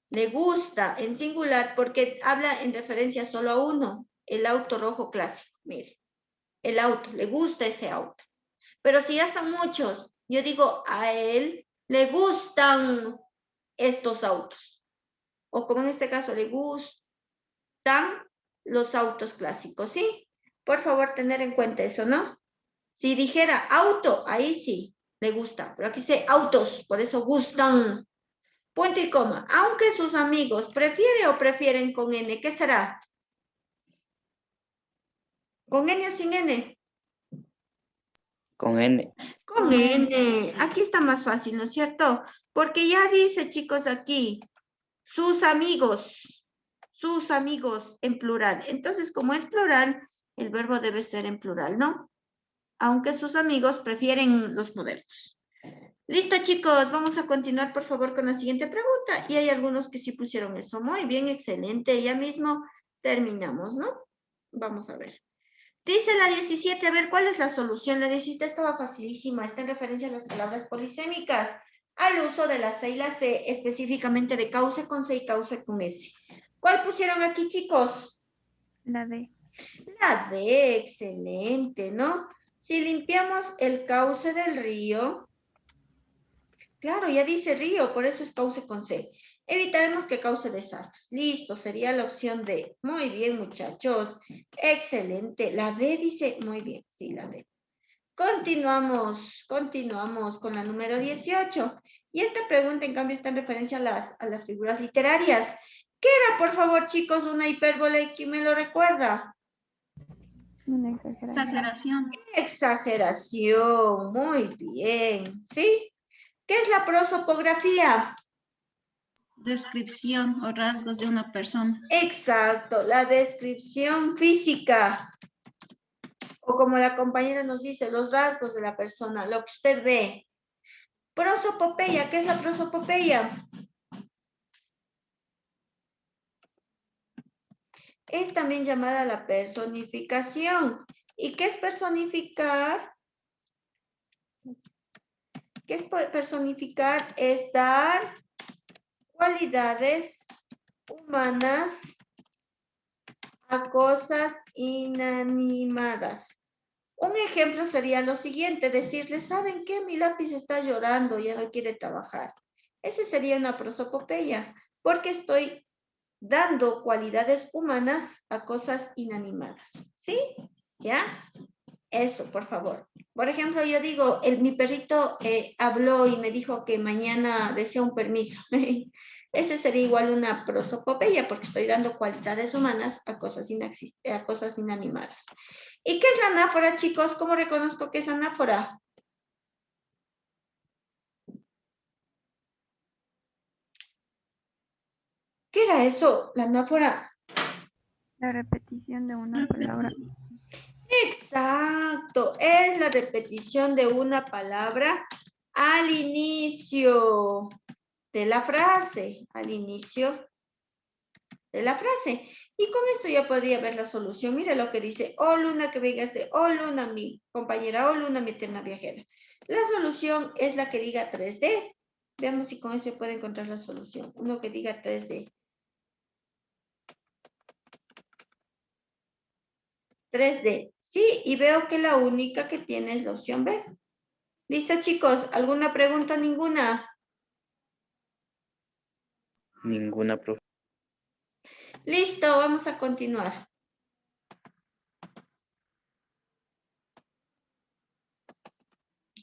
Speaker 1: le gusta en singular porque habla en referencia solo a uno, el auto rojo clásico. Mire, el auto, le gusta ese auto. Pero si ya son muchos, yo digo, a él le gustan estos autos. O como en este caso, le gustan los autos clásicos, ¿sí? Por favor, tener en cuenta eso, ¿no? Si dijera auto, ahí sí, le gusta. Pero aquí dice autos, por eso gustan. Punto y coma. Aunque sus amigos prefiere o prefieren con N, ¿qué será? ¿Con N o sin N?
Speaker 4: Con N.
Speaker 1: Con N. Aquí está más fácil, ¿no es cierto? Porque ya dice, chicos, aquí, sus amigos en plural. Entonces, como es plural, el verbo debe ser en plural, ¿no? Aunque sus amigos prefieren los modernos. Listo, chicos, vamos a continuar, por favor, con la siguiente pregunta. Y hay algunos que sí pusieron eso. Muy bien, excelente. Ya mismo terminamos, ¿no? Vamos a ver. Dice la 17, a ver, ¿cuál es la solución? La 17 estaba facilísima. Está en referencia a las palabras polisémicas, al uso de la C y la C, específicamente de cauce con C y cauce con S. ¿Cuál pusieron aquí, chicos?
Speaker 2: La D.
Speaker 1: La D, excelente, ¿no? Si limpiamos el cauce del río, claro, ya dice río, por eso es cauce con C. Evitaremos que cause desastres. Listo, sería la opción D. Muy bien, muchachos. Excelente. La D dice, muy bien, sí, la D. Continuamos con la número 18. Y esta pregunta, en cambio, está en referencia a las figuras literarias. ¿Qué era, por favor, chicos, una hipérbole? ¿Quién me lo recuerda?
Speaker 2: Una exageración.
Speaker 3: Exageración.
Speaker 1: Exageración, muy bien, ¿sí? ¿Qué es la prosopografía?
Speaker 3: Descripción o rasgos de una persona.
Speaker 1: Exacto, la descripción física. O como la compañera nos dice, los rasgos de la persona, lo que usted ve. Prosopopeya, ¿qué es la prosopopeya? Es también llamada la personificación. ¿Y qué es personificar? ¿Qué es personificar? Es dar cualidades humanas a cosas inanimadas. Un ejemplo sería lo siguiente, decirle, ¿saben qué? Mi lápiz está llorando, ya no quiere trabajar. Ese sería una prosopopeya, porque estoy dando cualidades humanas a cosas inanimadas. ¿Sí? ¿Ya? Eso, por favor. Por ejemplo, yo digo, mi perrito habló y me dijo que mañana desea un permiso. Ese sería igual una prosopopeya, porque estoy dando cualidades humanas a cosas inanimadas. ¿Y qué es la anáfora, chicos? ¿Cómo reconozco que es anáfora? ¿Qué era eso? La anáfora.
Speaker 2: La repetición de una palabra.
Speaker 1: Exacto, es la repetición de una palabra al inicio de la frase, al inicio de la frase. Y con esto ya podría ver la solución. Mire lo que dice, oh luna que vengaste, oh luna mi compañera, oh luna mi eterna viajera. La solución es la que diga 3D. Veamos si con eso puede encontrar la solución. Uno que diga 3D. 3D. Sí, y veo que la única que tiene es la opción B. ¿Listo, chicos? ¿Alguna pregunta? Ninguna.
Speaker 4: Ninguna, profe.
Speaker 1: Listo, vamos a continuar.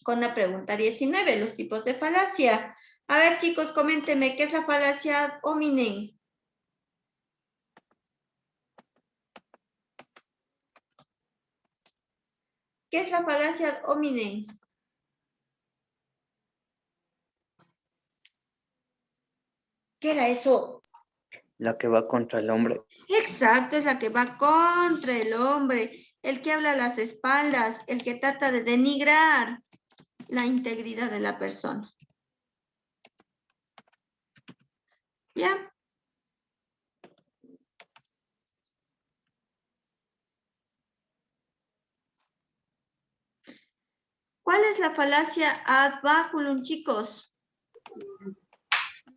Speaker 1: Con la pregunta 19, los tipos de falacia. A ver, chicos, coméntenme, ¿qué es la falacia ad hominem? ¿Qué es la falacia ad hominem? ¿Qué era eso?
Speaker 4: La que va contra el hombre.
Speaker 1: Exacto, es la que va contra el hombre, el que habla a las espaldas, el que trata de denigrar la integridad de la persona. ¿Ya? ¿Cuál es la falacia ad baculum, chicos?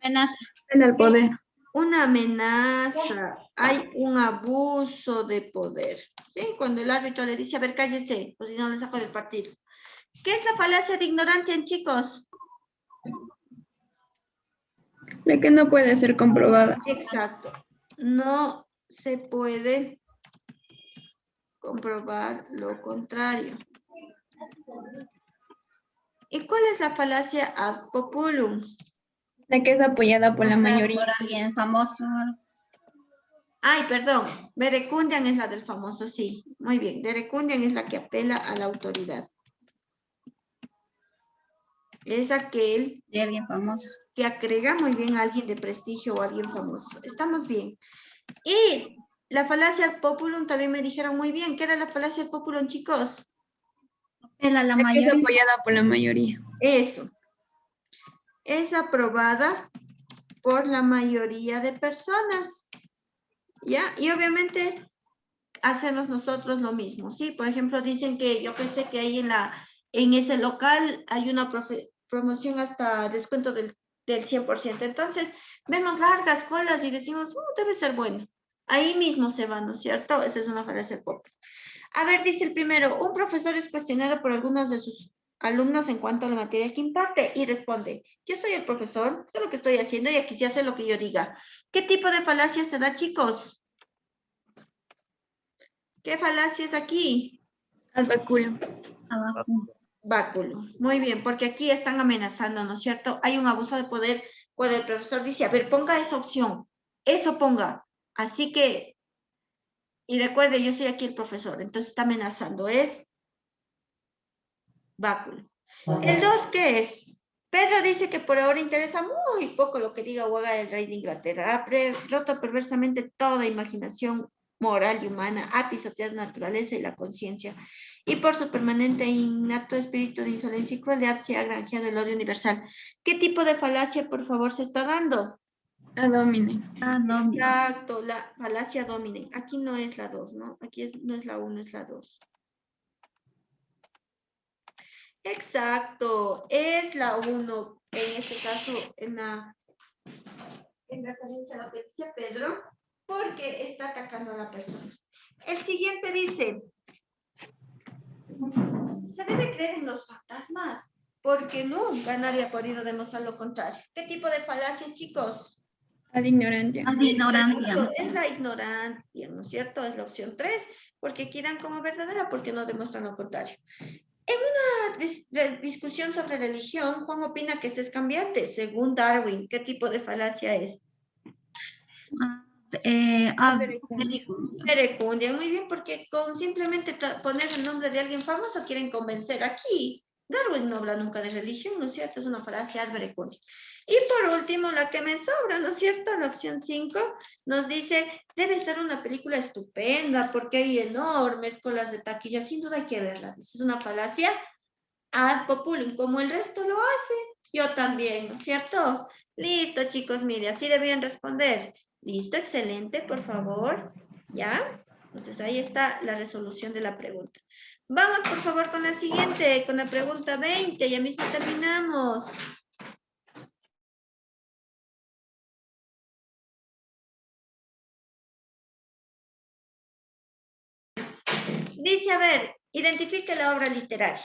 Speaker 3: Amenaza.
Speaker 2: En el poder.
Speaker 1: Una amenaza, hay un abuso de poder, ¿sí? ¿sí? Cuando el árbitro le dice, a ver, cállese, o si no le saco del partido. ¿Qué es la falacia de ignorante, chicos?
Speaker 2: La que no puede ser comprobada.
Speaker 1: Exacto. No se puede comprobar lo contrario. ¿Y cuál es la falacia ad populum?
Speaker 2: La que es apoyada por la mayoría.
Speaker 3: Por alguien famoso.
Speaker 1: Ay, perdón. Verecundiam es la del famoso, sí. Muy bien. Verecundiam es la que apela a la autoridad. Es aquel
Speaker 3: De alguien famoso.
Speaker 1: que agrega muy bien a alguien de prestigio o a alguien famoso. Estamos bien. Y la falacia ad populum también me dijeron muy bien. ¿Qué era la falacia ad populum, chicos?
Speaker 3: Apela a la
Speaker 2: La que es
Speaker 3: mayoría.
Speaker 2: apoyada por la mayoría.
Speaker 1: Eso. Es aprobada por la mayoría de personas. ¿Ya? Y obviamente hacemos nosotros lo mismo, ¿sí? Por ejemplo, dicen que yo pensé que ahí en ese local hay una promoción hasta descuento del 100%. Entonces, vemos largas colas y decimos, debe ser bueno. Ahí mismo se va, ¿no es cierto? Esa es una falacia pop. A ver, dice el primero, un profesor es cuestionado por algunos de sus alumnos en cuanto a la materia que imparte y responde, yo soy el profesor, sé lo que estoy haciendo y aquí se hace lo que yo diga. ¿Qué tipo de falacia se da, chicos? ¿Qué falacia es aquí?
Speaker 2: Ad baculum.
Speaker 3: Abajo.
Speaker 1: Báculo. Muy bien, porque aquí están amenazando, ¿no es cierto? Hay un abuso de poder cuando el profesor dice, a ver, ponga esa opción, eso ponga. Así que, y recuerde, yo soy aquí el profesor, entonces está amenazando, es báculo. El 2, ¿qué es? Pedro dice que por ahora interesa muy poco lo que diga o haga el rey de Inglaterra. Ha roto perversamente toda imaginación moral y humana, ha pisoteado la naturaleza y la conciencia. Y por su permanente e innato espíritu de insolencia y crueldad se ha granjeado el odio universal. ¿Qué tipo de falacia, por favor, se está dando?
Speaker 2: Ad hominem.
Speaker 3: No.
Speaker 1: Exacto, la falacia dominen. Aquí no es la 2, ¿no? Aquí no es la 1, es la 2. Exacto, es la 1, en este caso, en referencia a lo que decía Pedro, porque está atacando a la persona. El siguiente dice, se debe creer en los fantasmas, porque nunca nadie ha podido demostrar lo contrario. ¿Qué tipo de falacia, chicos?
Speaker 2: Ad ignorantia.
Speaker 3: Ad ignorancia.
Speaker 1: Es la ignorancia, ¿no es cierto? Es la opción 3, porque aquí dan como verdadera, porque no demuestran lo contrario. En una discusión sobre religión, Juan opina que este es cambiante, según Darwin. ¿Qué tipo de falacia es? Verecundia, muy bien, porque con simplemente poner el nombre de alguien famoso quieren convencer. Aquí, Darwin no habla nunca de religión, ¿no es cierto? Es una falacia ad verecundia. Y por último, la que me sobra, ¿no es cierto? La opción 5 nos dice, debe ser una película estupenda, porque hay enormes colas de taquilla, sin duda hay que verla. Es una falacia ad populum, como el resto lo hace, yo también, ¿no es cierto? Listo, chicos, mire, así debían responder. Listo, excelente, por favor. ¿Ya? Entonces ahí está la resolución de la pregunta. Vamos, por favor, con la siguiente, con la pregunta 20. Ya mismo terminamos. Dice, a ver, identifique la obra literaria.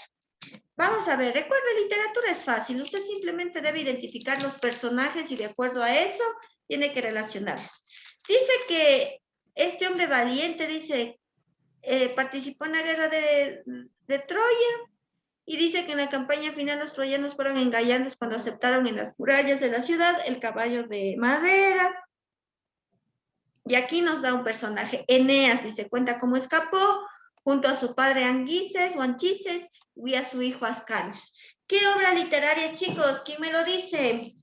Speaker 1: Vamos a ver, recuerda, literatura es fácil. Usted simplemente debe identificar los personajes y de acuerdo a eso tiene que relacionarlos. Dice que este hombre valiente, dice, participó en la guerra de Troya y dice que en la campaña final los troyanos fueron engañados cuando aceptaron en las murallas de la ciudad el caballo de madera. Y aquí nos da un personaje, Eneas, dice, cuenta cómo escapó junto a su padre Anquises o Anchises y a su hijo Ascanius. ¿Qué obra literaria, chicos? ¿Quién me lo dice?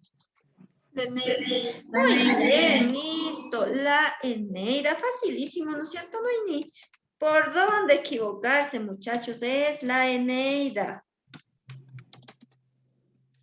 Speaker 2: La Eneida.
Speaker 1: Muy bien, listo. La Eneida, facilísimo, ¿no es cierto? No hay ni por dónde equivocarse, muchachos. Es la Eneida.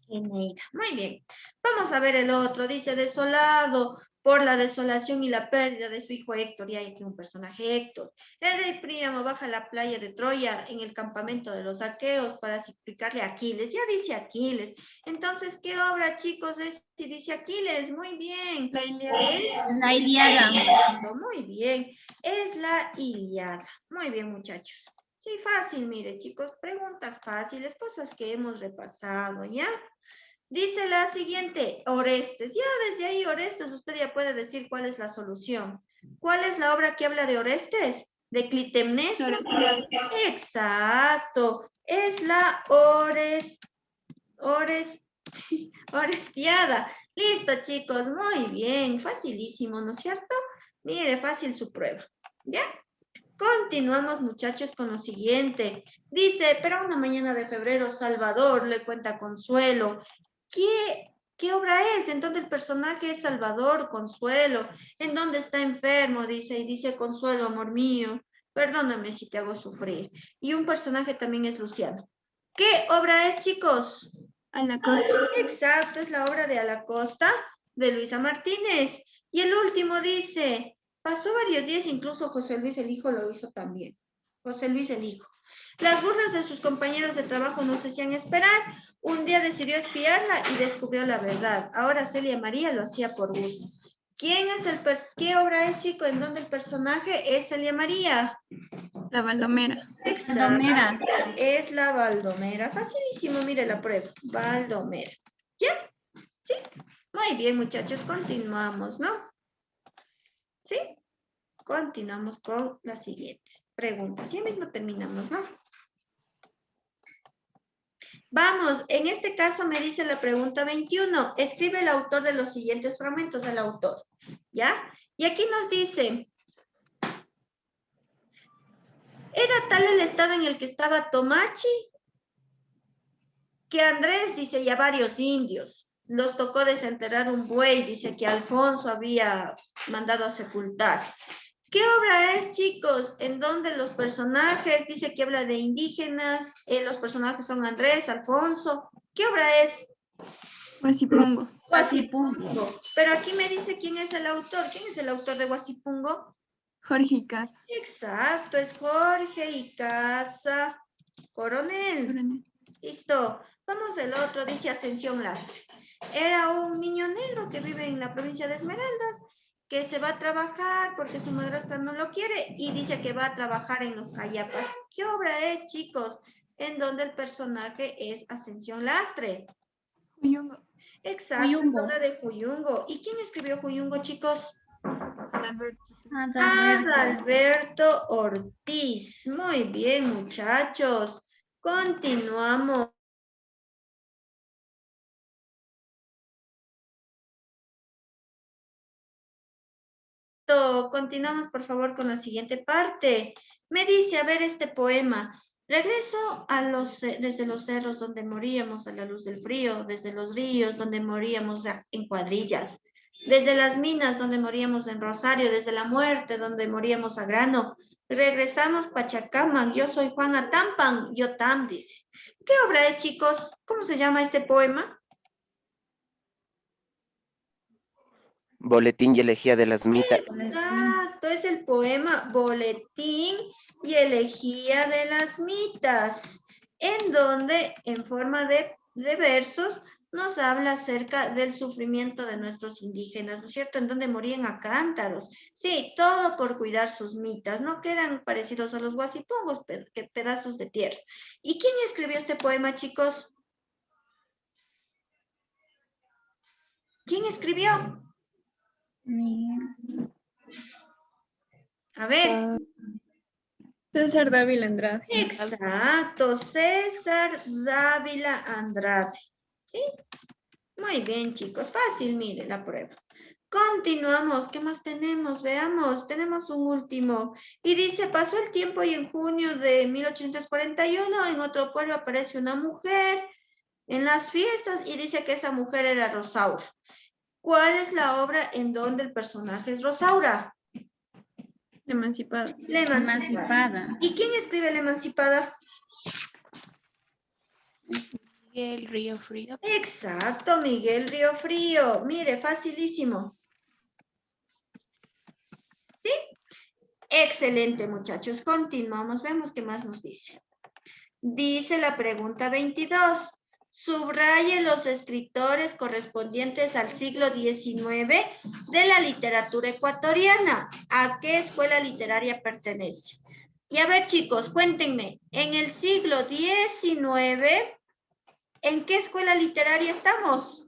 Speaker 1: Eneida. Muy bien. Vamos a ver el otro. Dice, desolado por la desolación y la pérdida de su hijo Héctor. Y hay aquí un personaje, Héctor. El rey Príamo baja a la playa de Troya en el campamento de los aqueos para explicarle a Aquiles. Ya dice Aquiles. Entonces, ¿qué obra, chicos, es? Si dice Aquiles, muy bien.
Speaker 2: La Ilíada.
Speaker 3: La Ilíada.
Speaker 1: Muy bien. es la Ilíada. Muy bien, muchachos. Sí, fácil, mire, chicos, preguntas fáciles, cosas que hemos repasado, ¿ya? Dice la siguiente, Orestes. Ya desde ahí, Orestes, usted ya puede decir cuál es la solución. ¿Cuál es la obra que habla de Orestes? ¿De Clitemnestra? Exacto. Es la Orestiada. Listo, chicos. Muy bien. Facilísimo, ¿no es cierto? Mire, fácil su prueba. ¿Ya? Continuamos, muchachos, con lo siguiente. Dice, pero una mañana de febrero, Salvador le cuenta Consuelo. ¿Qué obra es? En donde el personaje es Salvador, Consuelo. En donde está enfermo, dice, y dice Consuelo, amor mío, perdóname si te hago sufrir. Y un personaje también es Luciano. ¿Qué obra es, chicos?
Speaker 2: A la costa.
Speaker 1: Exacto, es la obra de A la Costa, de Luisa Martínez. Y el último dice, pasó varios días, incluso José Luis el hijo lo hizo también. José Luis el hijo. Las burlas de sus compañeros de trabajo no se hacían esperar. Un día decidió espiarla y descubrió la verdad. Ahora Celia María lo hacía por gusto. ¿Qué obra es, chico, en donde el personaje es Celia María?
Speaker 2: La Baldomera.
Speaker 1: Exacto.
Speaker 3: Baldomera.
Speaker 1: Es la Baldomera. Facilísimo, mire la prueba. Baldomera. ¿Ya? ¿Sí? Muy bien, muchachos, continuamos, ¿no? ¿Sí? Continuamos con las siguientes preguntas. Ya mismo terminamos, ¿no? Vamos, en este caso me dice la pregunta 21. Escribe el autor de los siguientes fragmentos, el autor. ¿Ya? Y aquí nos dice, era tal el estado en el que estaba Tomachi que Andrés, dice, y a varios indios. Los tocó desenterrar un buey, dice, que Alfonso había mandado a sepultar. ¿Qué obra es, chicos? En donde los personajes, dice que habla de indígenas, los personajes son Andrés, Alfonso. ¿Qué obra es?
Speaker 2: Huasipungo.
Speaker 1: Huasipungo. Pero aquí me dice quién es el autor. ¿Quién es el autor de Huasipungo?
Speaker 2: Jorge Icaza.
Speaker 1: Exacto, es Jorge Icaza Coronel. Listo. Vamos al otro, dice Ascensión Lastre. Era un niño negro que vive en la provincia de Esmeraldas, que se va a trabajar porque su madrastra no lo quiere y dice que va a trabajar en los Cayapas. ¿Qué obra es, chicos? En donde el personaje es Ascensión Lastre.
Speaker 2: Huyungo.
Speaker 1: Exacto,
Speaker 3: Huyungo.
Speaker 1: obra de Huyungo. ¿Y quién escribió Huyungo, chicos?
Speaker 2: Adalberto.
Speaker 1: Adalberto Ortiz. Muy bien, muchachos. Continuamos. Continuamos, por favor, con la siguiente parte. Me dice, a ver, este poema. Regreso desde los cerros donde moríamos a la luz del frío, desde los ríos donde moríamos en cuadrillas, desde las minas donde moríamos en Rosario, desde la muerte donde moríamos a grano. Regresamos Pachacamac, yo soy Juan Atampan, yo tam, dice. ¿Qué obra es, chicos? ¿Cómo se llama este poema?
Speaker 6: Boletín y elegía de las mitas.
Speaker 1: Exacto, es el poema Boletín y elegía de las mitas, en donde en forma de versos nos habla acerca del sufrimiento de nuestros indígenas, ¿no es cierto? En donde morían a cántaros. Sí, todo por cuidar sus mitas, no que eran parecidos a los huasipongos, que pedazos de tierra. ¿Y quién escribió este poema, chicos? ¿Quién escribió? A ver.
Speaker 2: César Dávila Andrade.
Speaker 1: Exacto, César Dávila Andrade. ¿Sí? Muy bien, chicos. Fácil, mire la prueba. Continuamos. ¿Qué más tenemos? Veamos. Tenemos un último. Y dice, pasó el tiempo y en junio de 1841 en otro pueblo aparece una mujer en las fiestas y dice que esa mujer era Rosaura. ¿Cuál es la obra en donde el personaje es Rosaura?
Speaker 2: La Emancipada.
Speaker 1: La Emancipada. ¿Y quién escribe La Emancipada?
Speaker 7: Miguel Río Frío.
Speaker 1: Exacto, Miguel Río Frío. Mire, facilísimo. ¿Sí? Excelente, muchachos. Continuamos. Vemos qué más nos dice. Dice la pregunta 22. subraye los escritores correspondientes al siglo XIX de la literatura ecuatoriana. ¿A qué escuela literaria pertenece? Y a ver, chicos, cuéntenme, en el siglo XIX, ¿en qué escuela literaria estamos?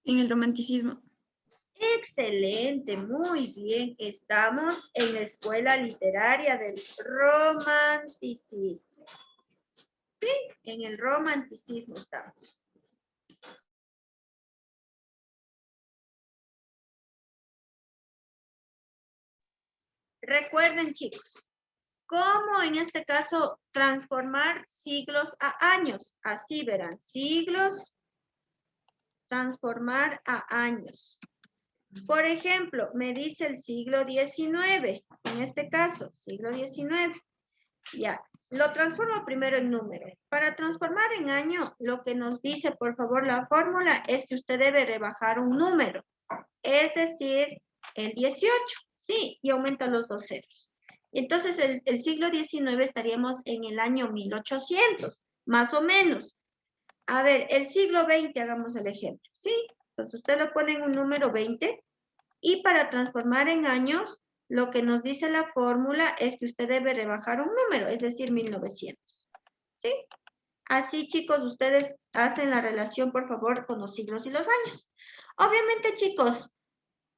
Speaker 2: En el romanticismo.
Speaker 1: Excelente, muy bien. Estamos en la escuela literaria del romanticismo. Sí, en el romanticismo estamos. Recuerden, chicos, cómo en este caso transformar siglos a años. Así verán, siglos, transformar a años. Por ejemplo, me dice el siglo XIX, en este caso, siglo XIX. Ya, lo transformo primero en número. Para transformar en año, lo que nos dice, por favor, la fórmula es que usted debe rebajar un número. Es decir, el 18, sí, y aumenta los dos ceros. Entonces, el siglo XIX estaríamos en el año 1800, más o menos. A ver, el siglo XX, hagamos el ejemplo, ¿sí? Entonces, usted lo pone en un número 20, y para transformar en años, lo que nos dice la fórmula es que usted debe rebajar un número, es decir, 1900. ¿Sí? Así, chicos, ustedes hacen la relación, por favor, con los siglos y los años. Obviamente, chicos,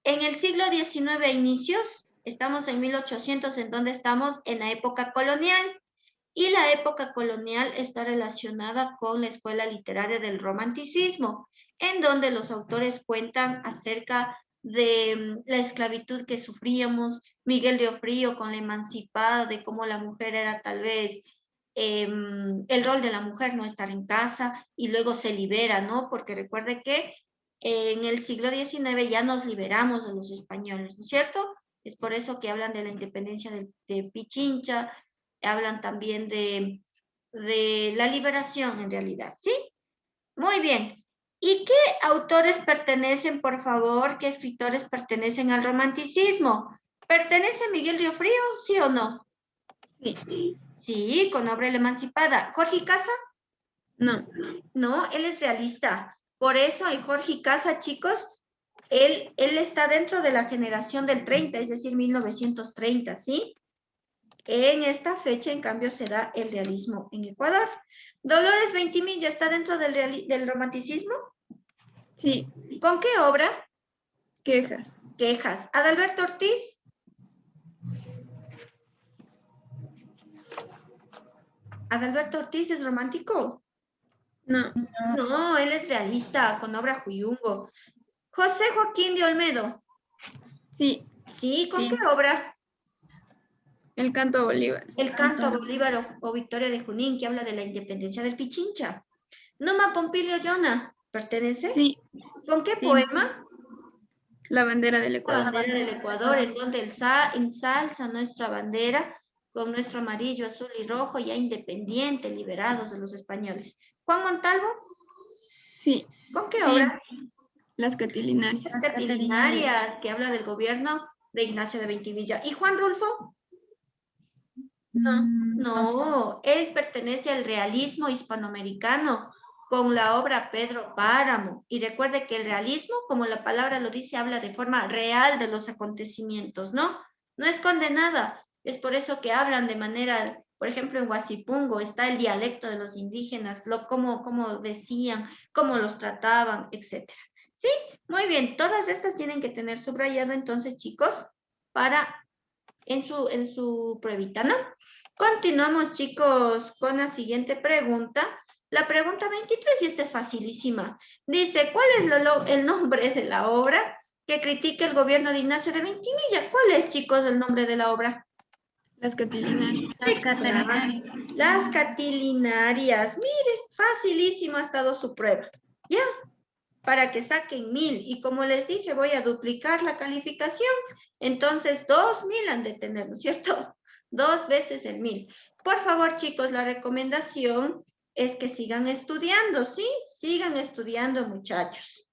Speaker 1: en el siglo XIX a inicios, estamos en 1800, en donde estamos en la época colonial. Y la época colonial está relacionada con la escuela literaria del romanticismo, en donde los autores cuentan acerca de la esclavitud que sufríamos, Miguel Riofrío con la emancipada, de cómo la mujer era tal vez, el rol de la mujer no estar en casa y luego se libera, ¿no? Porque recuerde que en el siglo XIX ya nos liberamos de los españoles, ¿no es cierto? Es por eso que hablan de la independencia de Pichincha, hablan también de la liberación en realidad, ¿sí? Muy bien. ¿Y qué autores pertenecen, por favor, qué escritores pertenecen al romanticismo? ¿Pertenece Miguel Riofrío, sí o no?
Speaker 2: Sí.
Speaker 1: Sí, con obra La Emancipada. ¿Jorge Casa?
Speaker 2: No.
Speaker 1: No, él es realista. Por eso en Jorge Casa, chicos, él está dentro de la generación del 30, es decir, 1930, ¿sí? En esta fecha, en cambio, se da el realismo en Ecuador. Dolores Ventimiglia está dentro del romanticismo.
Speaker 2: Sí.
Speaker 1: ¿Con qué obra?
Speaker 2: Quejas.
Speaker 1: Quejas. Adalberto Ortiz. ¿Adalberto Ortiz es romántico?
Speaker 2: No.
Speaker 1: No, él es realista, con obra Juyungo. José Joaquín de Olmedo.
Speaker 2: Sí.
Speaker 1: Sí, ¿con
Speaker 3: Sí.
Speaker 1: qué obra?
Speaker 2: El canto a Bolívar.
Speaker 1: El canto a Bolívar o Victoria de Junín, que habla de la independencia del Pichincha. Numa Pompilio Yona, ¿pertenece?
Speaker 2: Sí.
Speaker 1: ¿Con qué
Speaker 3: Sí.
Speaker 1: poema?
Speaker 2: La bandera del
Speaker 1: La
Speaker 2: Ecuador.
Speaker 1: bandera del Ecuador, en donde ensalza nuestra bandera con nuestro amarillo, azul y rojo, ya independiente, liberados de los españoles. Juan Montalvo,
Speaker 2: Sí.
Speaker 1: ¿con qué
Speaker 3: Sí.
Speaker 1: obra?
Speaker 2: Las Catilinarias.
Speaker 1: Las Catilinarias, que habla del gobierno de Ignacio de Ventimiglia. ¿Y Juan Rulfo?
Speaker 2: No.
Speaker 1: No, él pertenece al realismo hispanoamericano con la obra Pedro Páramo. Y recuerde que el realismo, como la palabra lo dice, habla de forma real de los acontecimientos, ¿no? No esconde nada. Es por eso que hablan de manera, por ejemplo, en Huasipungo está el dialecto de los indígenas, cómo decían, cómo los trataban, etcétera. ¿Sí? Muy bien, todas estas tienen que tener subrayado entonces, chicos, para en su pruebita, ¿no? Continuamos, chicos, con la siguiente pregunta. La pregunta 23, y esta es facilísima. Dice, ¿cuál es el nombre de la obra que critica el gobierno de Ignacio de Ventimiglia? ¿Cuál es, chicos, el nombre de la obra?
Speaker 2: Las Catilinarias.
Speaker 3: Las Catilinarias.
Speaker 1: Las Catilinarias. Mire, facilísimo ha estado su prueba. ¿Ya? Para que saquen 1000. Y como les dije, voy a duplicar la calificación. Entonces, 2000 han de tener, ¿no es cierto? 2 veces el 1000. Por favor, chicos, la recomendación es que sigan estudiando, ¿sí? Sigan estudiando, muchachos.